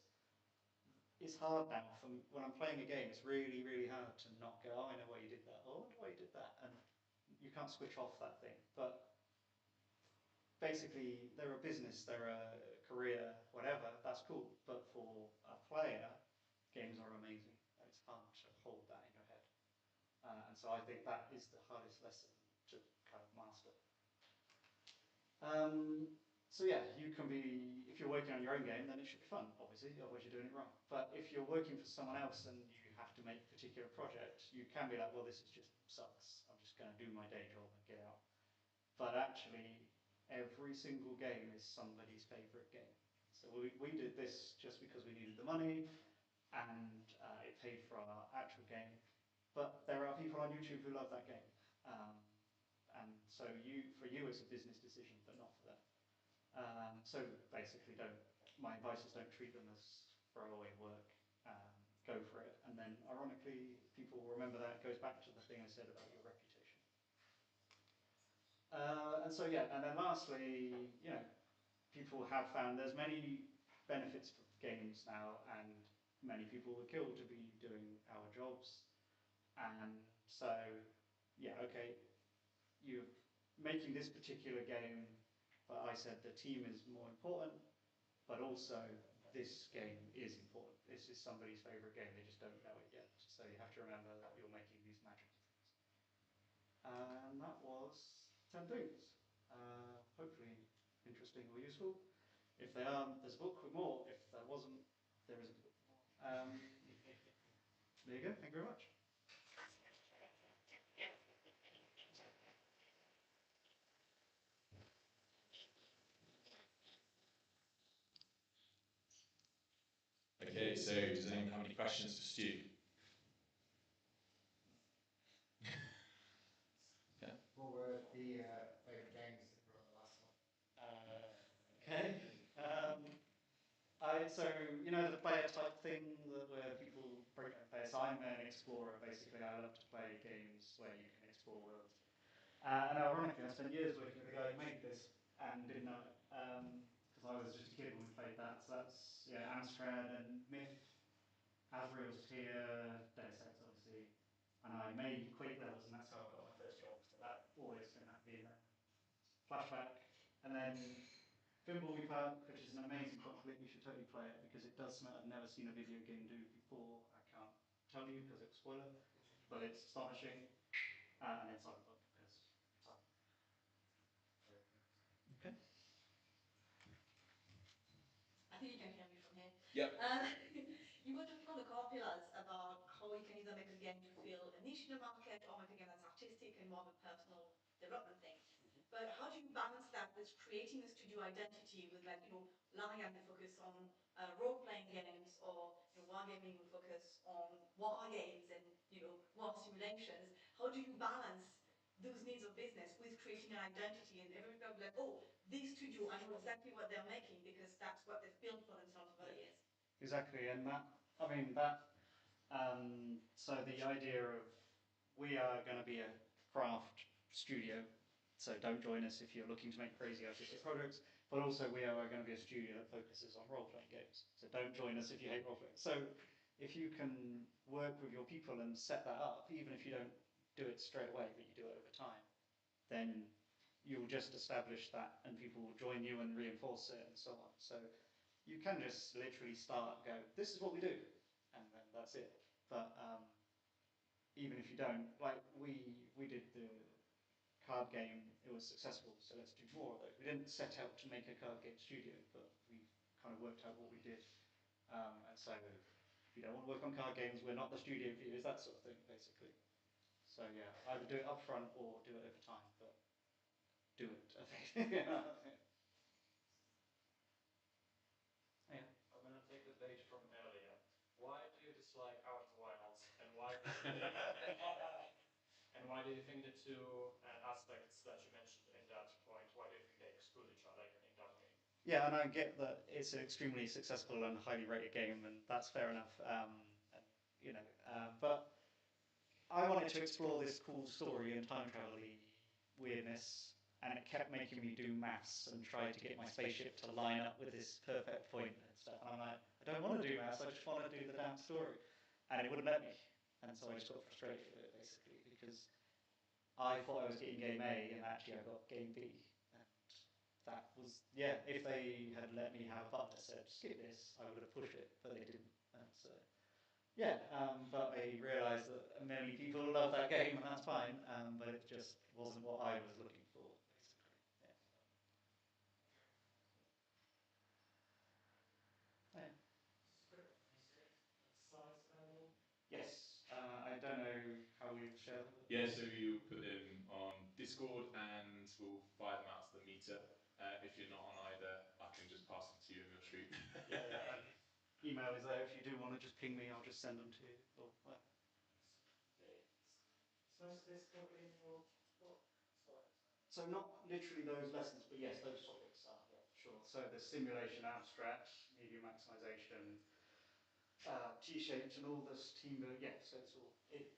it's hard now. When I'm playing a game, it's really, really hard to not go, oh, I know why you did that, or I wonder why you did that. And you can't switch off that thing. But basically they're a business, they're a career, whatever, that's cool. But for a player, games are amazing. It's hard to hold that in your head. And so I think that is the hardest lesson to kind of master. So yeah, you can be, if you're working on your own game, then it should be fun, obviously, otherwise you're doing it wrong. But if you're working for someone else and you have to make a particular project, you can be like, well, this is just sucks. I'm just going to do my day job and get out. But actually, every single game is somebody's favourite game. So we did this just because we needed the money, and it paid for our actual game. But there are people on YouTube who love that game. And so for you it's a business decision, but not for them. So basically my advice is don't treat them as throwaway work. Go for it. And then ironically, people will remember that. It goes back to the thing I said about your reputation. And so yeah, and then lastly, people have found there's many benefits for games now, and many people were killed to be doing our jobs. And so, yeah, okay, you're making this particular game, but I said the team is more important, but also this game is important. This is somebody's favourite game, they just don't know it yet. So you have to remember that you're making these magical things. And that was 10 things. Hopefully interesting or useful. If they are, there's a book with more. If there wasn't, there is a book. There you go, thank you very much. Okay, so does anyone have any questions for Stu? Yeah. What were the favourite games that were on the last one? Okay. So, the player type thing where people break their face. I'm an explorer, basically. I love to play games where you can explore worlds. And ironically, I spent years working with a guy who made this and didn't know it. Because I was just a kid when we played that. So that's, Amstrad and Myth, Asriel's Tier, Deus Ex, obviously. And I made Quake levels, and that's how I got my first job. So that always going to have to be in there. Flashback. And then Fimbulby Park, which is an amazing conflict. You should totally play it because it does something I've never seen a video game do before. I can't tell you because it's a spoiler, but it's astonishing. And then Cyberpunk because time. Okay. I think you can hear me from here. Yep. You were talking on the core pillars about how you can either make a game to feel a niche in the market or make a game that's artistic and more of a personal development thing. But how do you balance that with creating a studio identity with Larian will focus on role-playing games or Wargaming will focus on war games and war simulations. How do you balance those needs of business with creating an identity and everybody will be like, oh, this studio, I know exactly what they're making because that's what they've built for themselves over the years. Exactly, and so the idea of we are going to be a craft studio, so don't join us if you're looking to make crazy artistic projects, but also we are going to be a studio that focuses on role-playing games, so don't join us if you hate role-playing. So if you can work with your people and set that up, even if you don't do it straight away, but you do it over time, then you'll just establish that and people will join you and reinforce it and so on. So you can just literally start and go, this is what we do, and then that's it. But even if you don't, like we did the card game, it was successful, so let's do more of those. We didn't set out to make a card game studio, but we kind of worked out what we did. And so if you don't want to work on card games, we're not the studio for you, is that sort of thing, basically. So yeah, either do it up front or do it over time, but do it, I think. Yeah. I'm going to take the page from earlier. Why do you dislike Outer Wilds, and why do you think the two aspects that you mentioned in that point, why do you think they exclude each other in that game? Yeah, and I get that it's an extremely successful and highly rated game, and that's fair enough. But I wanted to explore this cool story and time travel-y weirdness, and it kept making me do maths and try to get my spaceship to line up with this perfect point and stuff. And I'm like, I don't want to do maths, I just want to do the damn story. And it wouldn't let me. And so I just got frustrated with it, basically, because I thought I was getting game A, and actually I got game B. And that was, yeah, if they had let me have a button that said skip this, I would have pushed it, but they didn't. And so, yeah, but I realised that many people love that game, and that's fine, but it just wasn't what I was looking for, basically. Yeah. Yeah. Yes, I don't know how we share them. Yeah, so you put them on Discord and we'll fire them out to the meter. If you're not on either, I can just pass them to you in your street. Yeah. Email is there if you do want to just ping me, I'll just send them to you. Or, well. So not literally those lessons, but yes, those topics are, yeah, sure. So the simulation, abstract, media maximization, T-shaped and all this team building, yeah, so it's all, it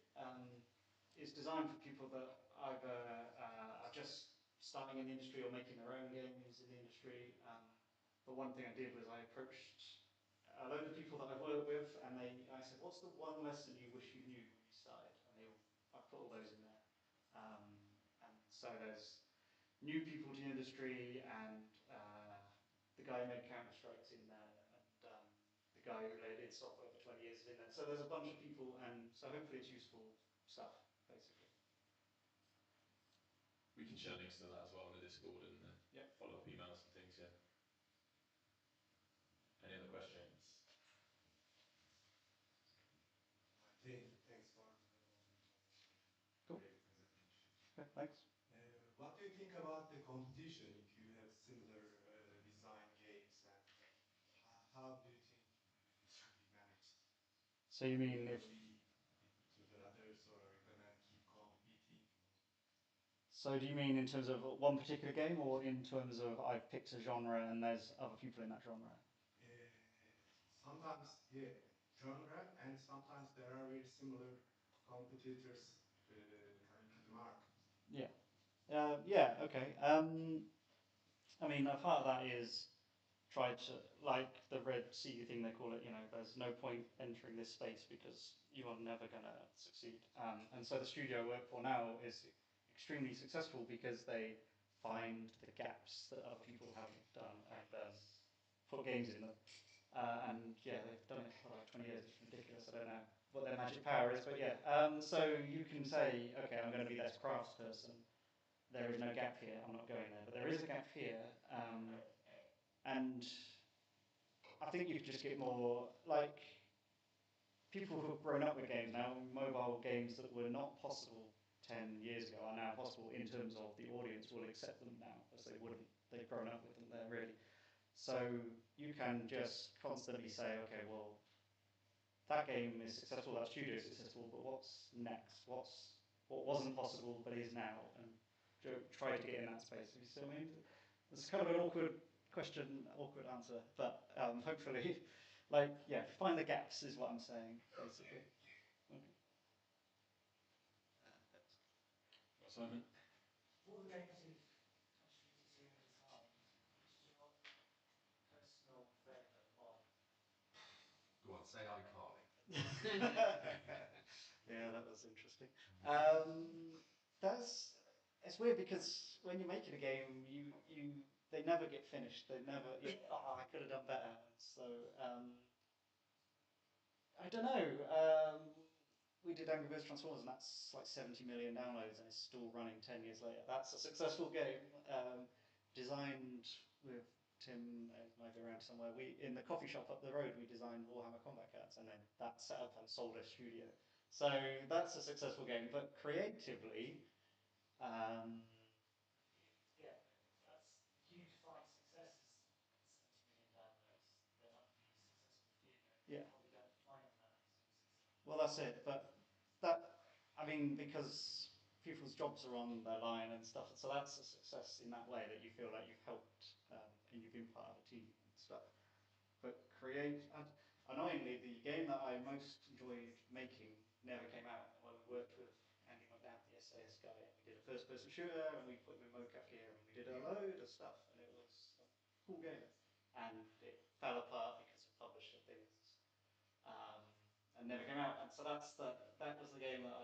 is designed for people that either are just starting in the industry or making their own games in the industry. But one thing I did was I approached a load of people that I've worked with, and I said, what's the one lesson you wish you knew when you started? And I put all those in there. And so there's new people to the industry, and the guy who made Counter-Strike's in there, and the guy who did software for 20 years is in there. So there's a bunch of people, and so hopefully it's useful stuff, basically. We can share links to that as well in the Discord and follow-up emails and things, yeah. Any other questions? Thanks for Cool. great presentation. Okay, thanks. What do you think about the competition if you have similar design games, and how do you think it should be managed? So you mean if... To the others, or are you gonna keep competing? So do you mean in terms of one particular game, or in terms of I've picked a genre and there's other people in that genre? Sometimes, yeah, genre, and sometimes there are very similar competitors coming to the market. Yeah. Yeah, okay. I mean, a part of that is try to, like the Red Sea thing they call it, you know, there's no point entering this space because you are never going to succeed. And so the studio I work for now is extremely successful because they find the gaps that other people haven't done and put games in them. And yeah, they've done it for like 20 years, it's ridiculous, I don't know what their magic power is, but yeah. So you can say, okay, I'm going to be this craftsperson, there is no gap here, I'm not going there, but there is a gap here, and I think you could just get more, like, people who have grown up with games now, mobile games that were not possible 10 years ago are now possible in terms of the audience will accept them now, as they wouldn't, they've grown up with them there really. So you can just constantly say, okay, well, that game is successful, that studio is successful, but what's next? What wasn't possible but is now? And try to get in that space. You see what I mean? It's kind of an awkward question, awkward answer, but hopefully, like, yeah, find the gaps is what I'm saying, basically. Okay. Simon? All the games you've contributed to and designed, which is your personal favourite one? Go on, say I can't. Yeah, that was interesting. It's weird because when you're making a game, they never get finished. They never. I could have done better. So I don't know. We did Angry Birds Transformers, and that's like 70 million downloads, and it's still running 10 years later. That's a successful game, designed with Tim, might be around somewhere. In the coffee shop up the road, we designed Warhammer Combat Cards, and then that set up and sold a studio. So that's a successful game, but creatively, Yeah, that's huge fine successes. 70 million downloads, they're not really successful for you. Yeah. Probably don't define that as successful. well, that's it. But I mean, because people's jobs are on their line and stuff, so that's a success in that way that you feel like you've helped and you've been part of a team and stuff. But annoyingly, the game that I most enjoyed making never came out. When we worked with Andy McNabb, the SAS guy, we did a first-person shooter, and we put him in mocap gear, and we did a load of stuff, and it was a cool game. And it fell apart because of publisher things, and never came out. And so that was the game that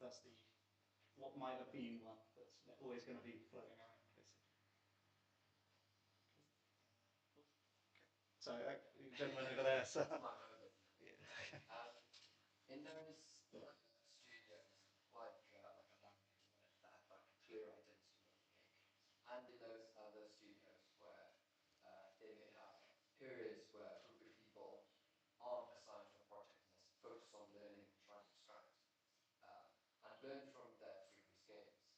that's the what might have been one that's always going to be floating around, basically. So, gentleman over there. So. That's my moment. In those studios, like a Lamp that had like a clear identity of the game, and in those other studios where they may have periods where a group of people aren't assigned to a project and they're focused on learning and trying to extract and learn from their previous games.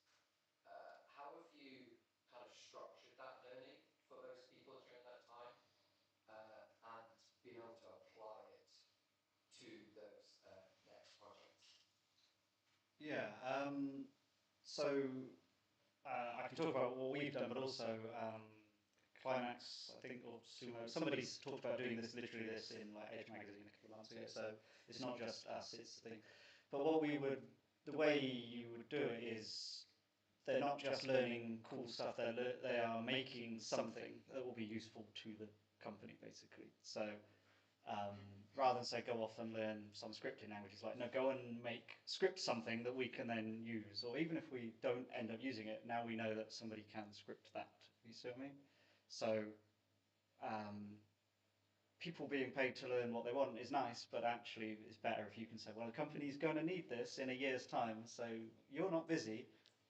How have you kind of structured that learning for those people during that time and being able to apply it to those next projects? Yeah. So I can talk about what we've done, but also Climax, I think, or Sumo. Somebody's talked about doing this, literally this, in like Edge magazine a couple of months ago. So it's not just us; it's the thing. But what we would, the way you would do it is, they're not just learning cool stuff. They are making something that will be useful to the company, basically. So rather than say go off and learn some scripting languages, like no, go and script something that we can then use, or even if we don't end up using it, now we know that somebody can script that. You see what I mean? So people being paid to learn what they want is nice, but actually it's better if you can say, well, the company's going to need this in a year's time, so you're not busy.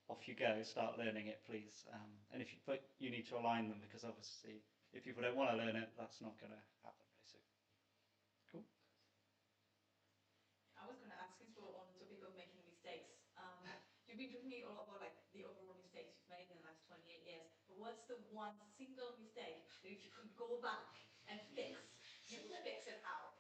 Off you go, start learning it, please. And but you need to align them, because obviously, if people don't want to learn it, that's not going to happen. Basically, cool. I was going to ask, since we're on the topic of making mistakes, you've been talking a lot about like the overall mistakes you've made in the last 28 years. But what's the one single mistake that if you could go back and fix, you would fix it how?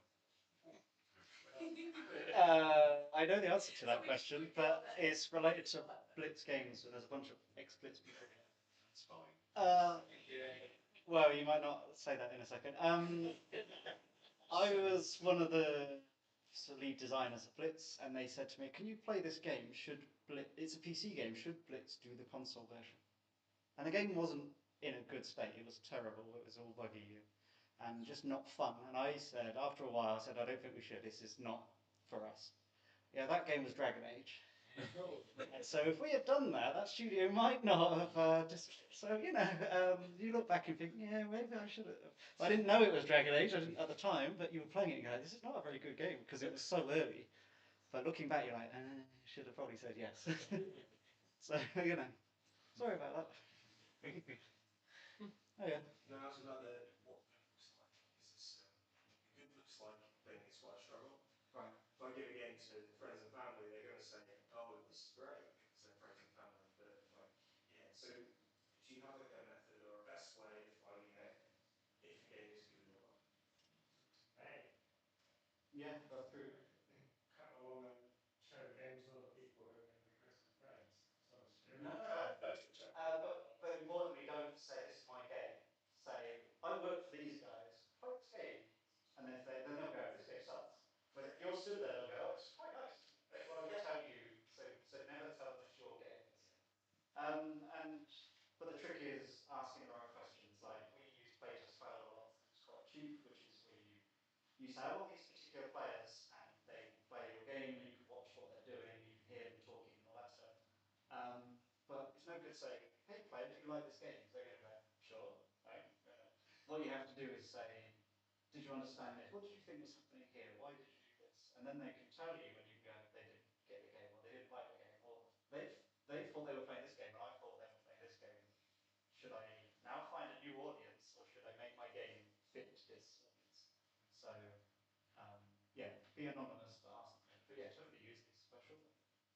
I know the answer to that question, but it's related to Blitz games, and there's a bunch of ex-Blitz people here. That's fine. Well, you might not say that in a second. I was one of the lead designers at Blitz, and they said to me, "Can you play this game? It's a PC game. Should Blitz do the console version?" And the game wasn't in a good state. It was terrible. It was all buggy and just not fun. And I said, after a while, I said, "I don't think we should. This is not for us." Yeah, that game was Dragon Age. And so if we had done that, that studio might not have so you look back and think, yeah, maybe I should have. I didn't know it was Dragon Age, I didn't at the time, but you were playing it and you're like, this is not a very good game, because it was so early. But looking back, you're like, should have probably said yes. So, sorry about that. Oh yeah. Can I ask about what good looks like? Is this good looks like thing is quite a struggle. Right. If I give a game to friends and family, they're going to say, "Oh, this is great," because they're friends and family. But like, yeah. So, do you have like a method or a best way of finding out if a game is good or not? Hey, Yeah, that's true. come along and show games to other people who are going to be Chris's friends. So No, but importantly, don't say this is my game. Say, I work for these guys. Play this game, and then they'll go, this game sucks. But if you're stood there, they'll go, oh, it's quite nice. They won't tell you. So never tell them it's your game. But the trick is asking the right questions. Like we use play to spell a lot. It's quite cheap, which is where you say, I want these particular players, and they play your game, and you can watch what they're doing, you can hear them talking, and all that stuff. But it's no good saying, hey player, do you like this game? Because they're going to go, sure. Right? What you have to do is say, did you understand this? What did you think was happening here? Why did you do this? And then they can tell you when you go, they didn't get the game, or they didn't like the game, or they thought they were playing this game, but I thought they were playing this game. Should I now find a new audience, or should I make my game fit this audience? So, yeah, be anonymous, but ask them. But yeah, totally use these special.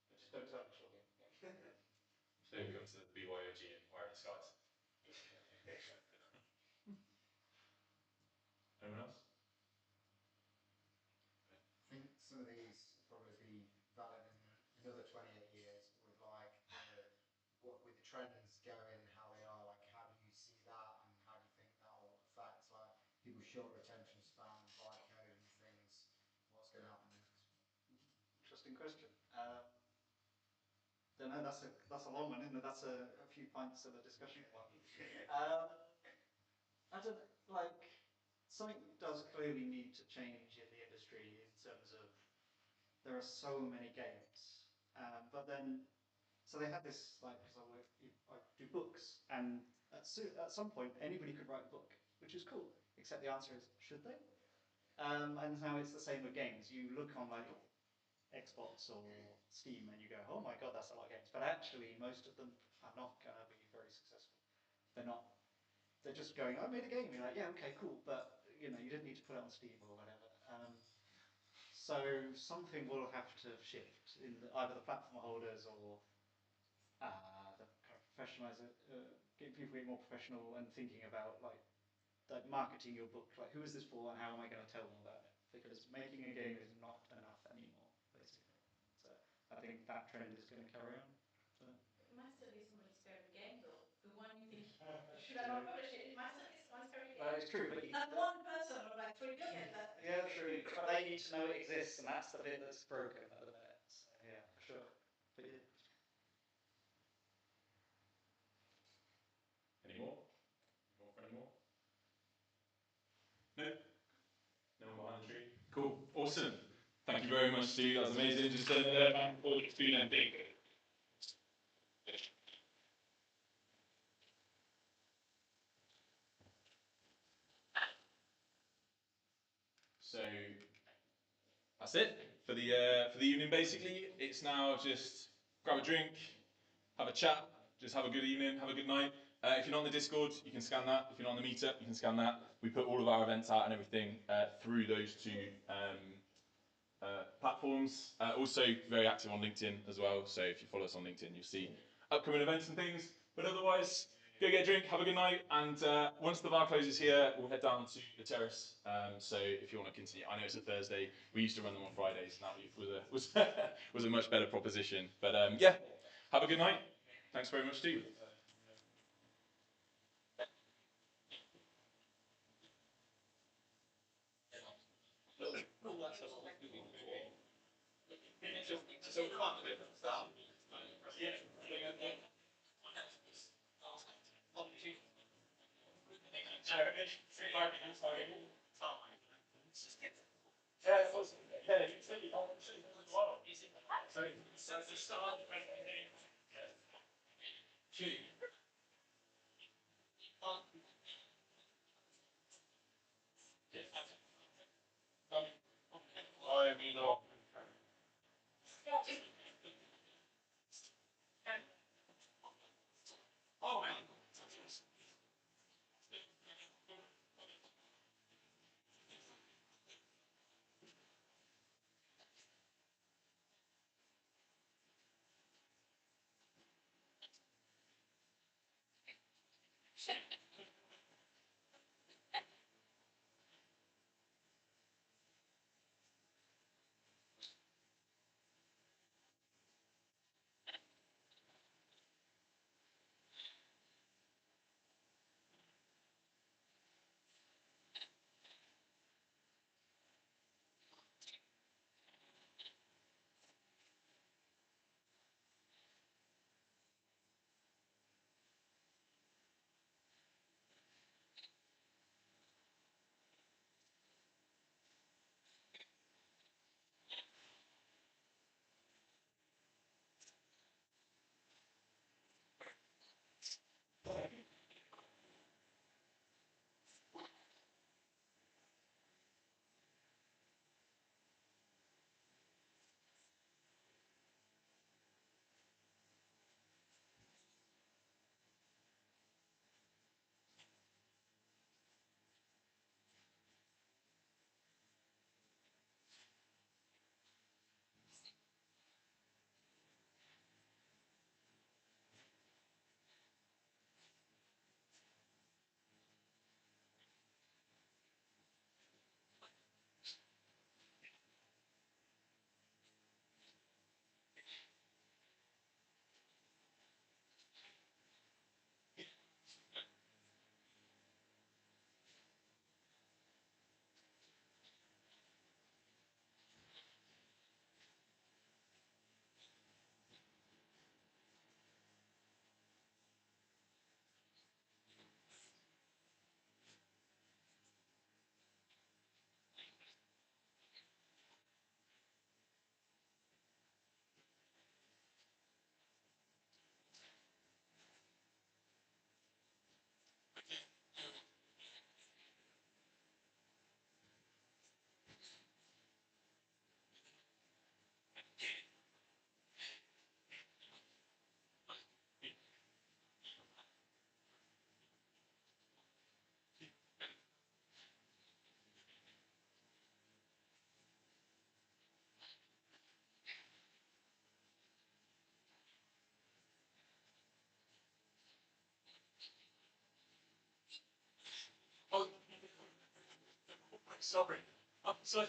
But just don't tell them it's your game. So we come to the BYOG and wear disguise. Anyone else? I think some of these will probably be valid in another 28 years with like with the trends going, how they are, like how do you see that and how do you think that will affect like people's short attention spans, like code and things, what's going to happen next? Interesting question. Don't know, that's a long one, isn't it? That's a few pints of a discussion one. I don't like, something does clearly need to change in the industry in terms of there are so many games, but then so they had this like because I do books, and at some point anybody could write a book, which is cool. Except the answer is, should they? And now it's the same with games. You look on like Xbox or Steam and you go, oh my god, that's a lot of games. But actually, most of them are not going to be very successful. They're not. They're just going, I made a game. You're like, yeah, okay, cool, but you know, you didn't need to put it on Steam or whatever. So something will have to shift in either the platform holders or the kind of professionalizer, get people getting more professional and thinking about like marketing your book. Like, who is this for, and how am I going to tell them about it? Because making a game is not enough anymore, basically. So I think that trend is going to carry on. So. It might still be somebody's favorite game, though. The one you think, should I not publish it? It might still be someone's favorite game. Well, it's true, but That one person or like 3 million. That yeah, true. But they need to know it exists, and that's the bit that's broken at the minute. So, yeah, for sure. But yeah. Any more? Any more? No? No one behind the tree? Cool. Awesome. Thank you very much, Stu. That was amazing. Just back and forth between them big. So that's it for the evening. Basically, it's now just grab a drink, have a chat, just have a good evening, have a good night. If you're not on the Discord, you can scan that. If you're not on the meetup, you can scan that. We put all of our events out and everything through those two platforms. Also very active on LinkedIn as well. So if you follow us on LinkedIn, you'll see upcoming events and things. But otherwise, go get a drink, have a good night, and once the bar closes here, we'll head down to the terrace. So if you want to continue, I know it's a Thursday. We used to run them on Fridays, and that was a much better proposition. But yeah, have a good night. Thanks very much, Steve. sorry. I'm sorry.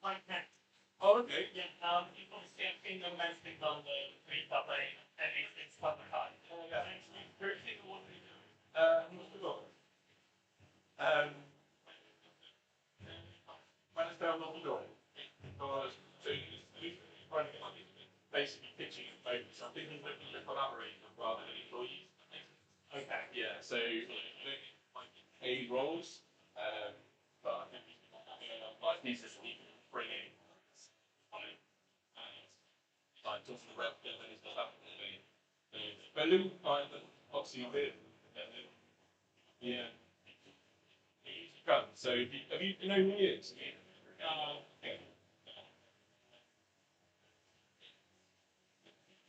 Okay. Oh, okay. Yeah, obviously I've seen the mentioning on the pre-public and it's quite the high. Actually, very single one we do. What's the goal? When I say I'm not enjoying, because basically pitching and focus. I think we're looking at collaborators rather than employees. Okay. Yeah, so like paid roles, but I think like these are people bringing like talking about things that happen. But Lou, like obviously you're here. Yeah. Come. So have you know who he is? Yeah.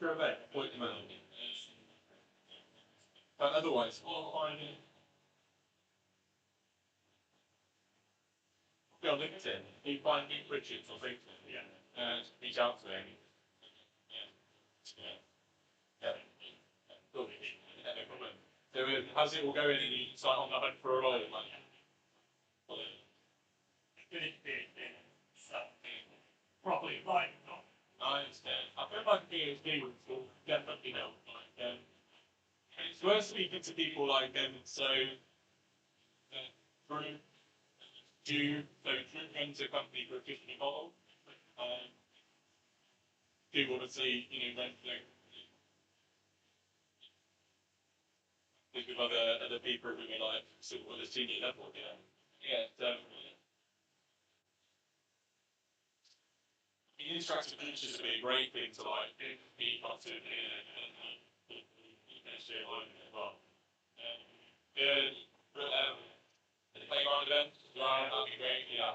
Sure, event, point him out. But otherwise, we'll find him. Be on LinkedIn. You find Nick Richards on LinkedIn. Yeah. And reach out to him. Yeah. Cool. Yeah, no problem. So how's it all going? And you start on the hunt for a role? Like, Probably right. I understand. I feel like PhD would definitely help. Like, it's worth speaking to people like so Drew, so Drew runs a company for a 50 model. Um, do obviously, rent with other people who are like sort of at a senior level, yeah. Yeah, definitely. Interactive features would be a great thing to like be positive and share like as well. Good. The playground event, yeah, that'd be great, yeah.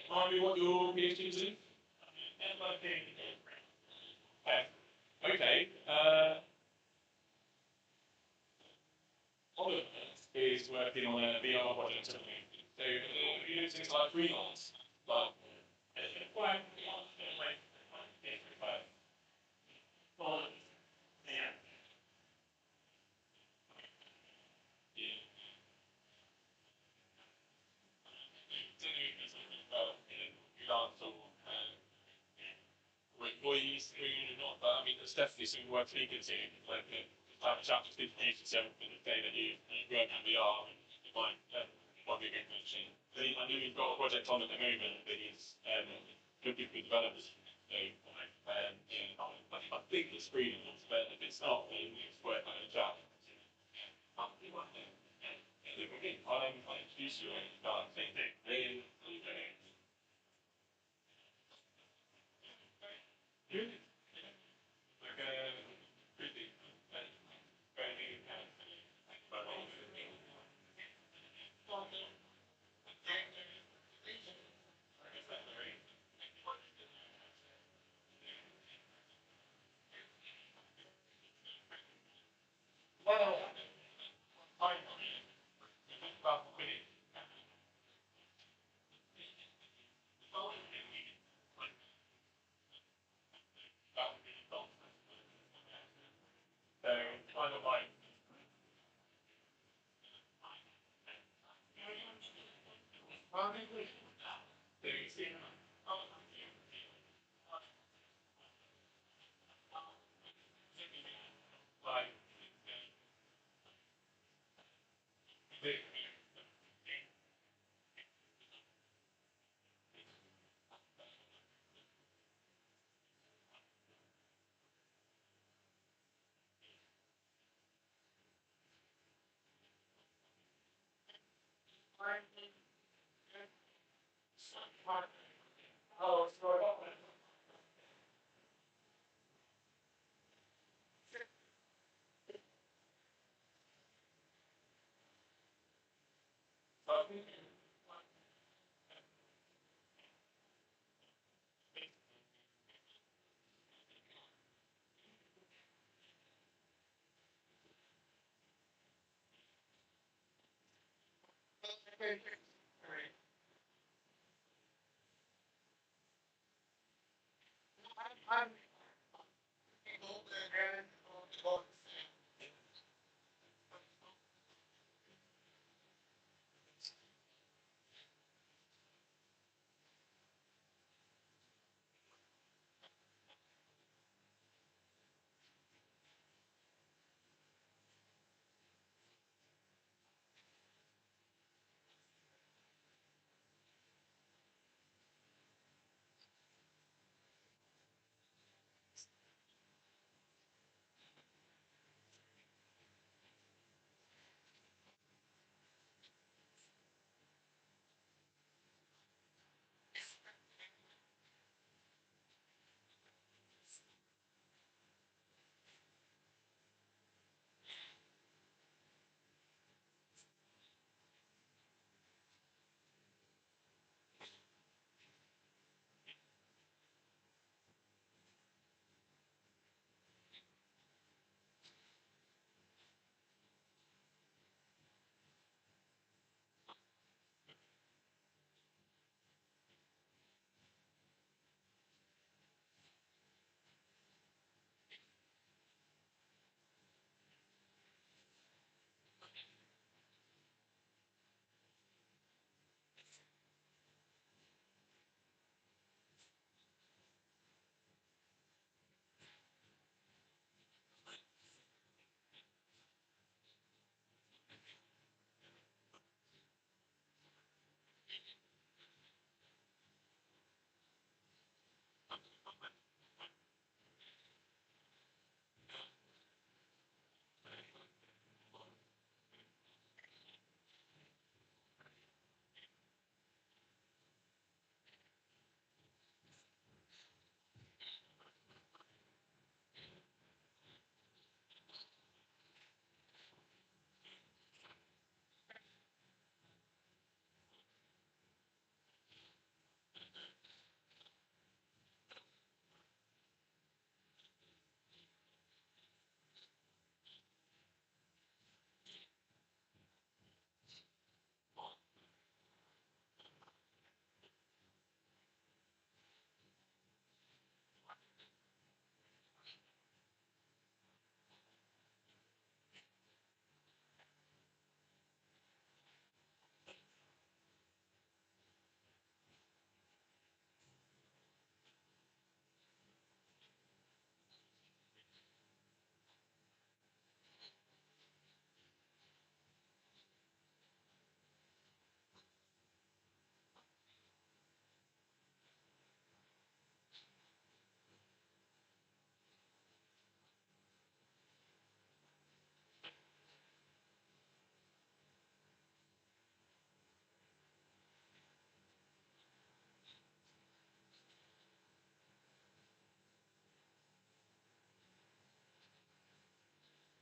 Remind me what your PhD is in? Okay. Oliver is working on a VR project. So have you looked into like freelance? Like, freelance or employees who not, but I mean, there's definitely some work speaking to. Like, have a chat, just introduce yourself and say that you work in VR, and you might be a good connection. I know you've got a project on at the moment that is looking for developers. So, I think it's freelance, but if it's not, then it's worth having a chat. I'll introduce you and start thinking. Good. Like, pretty. Well, I think about so kind of like like Oh, sorry. I'm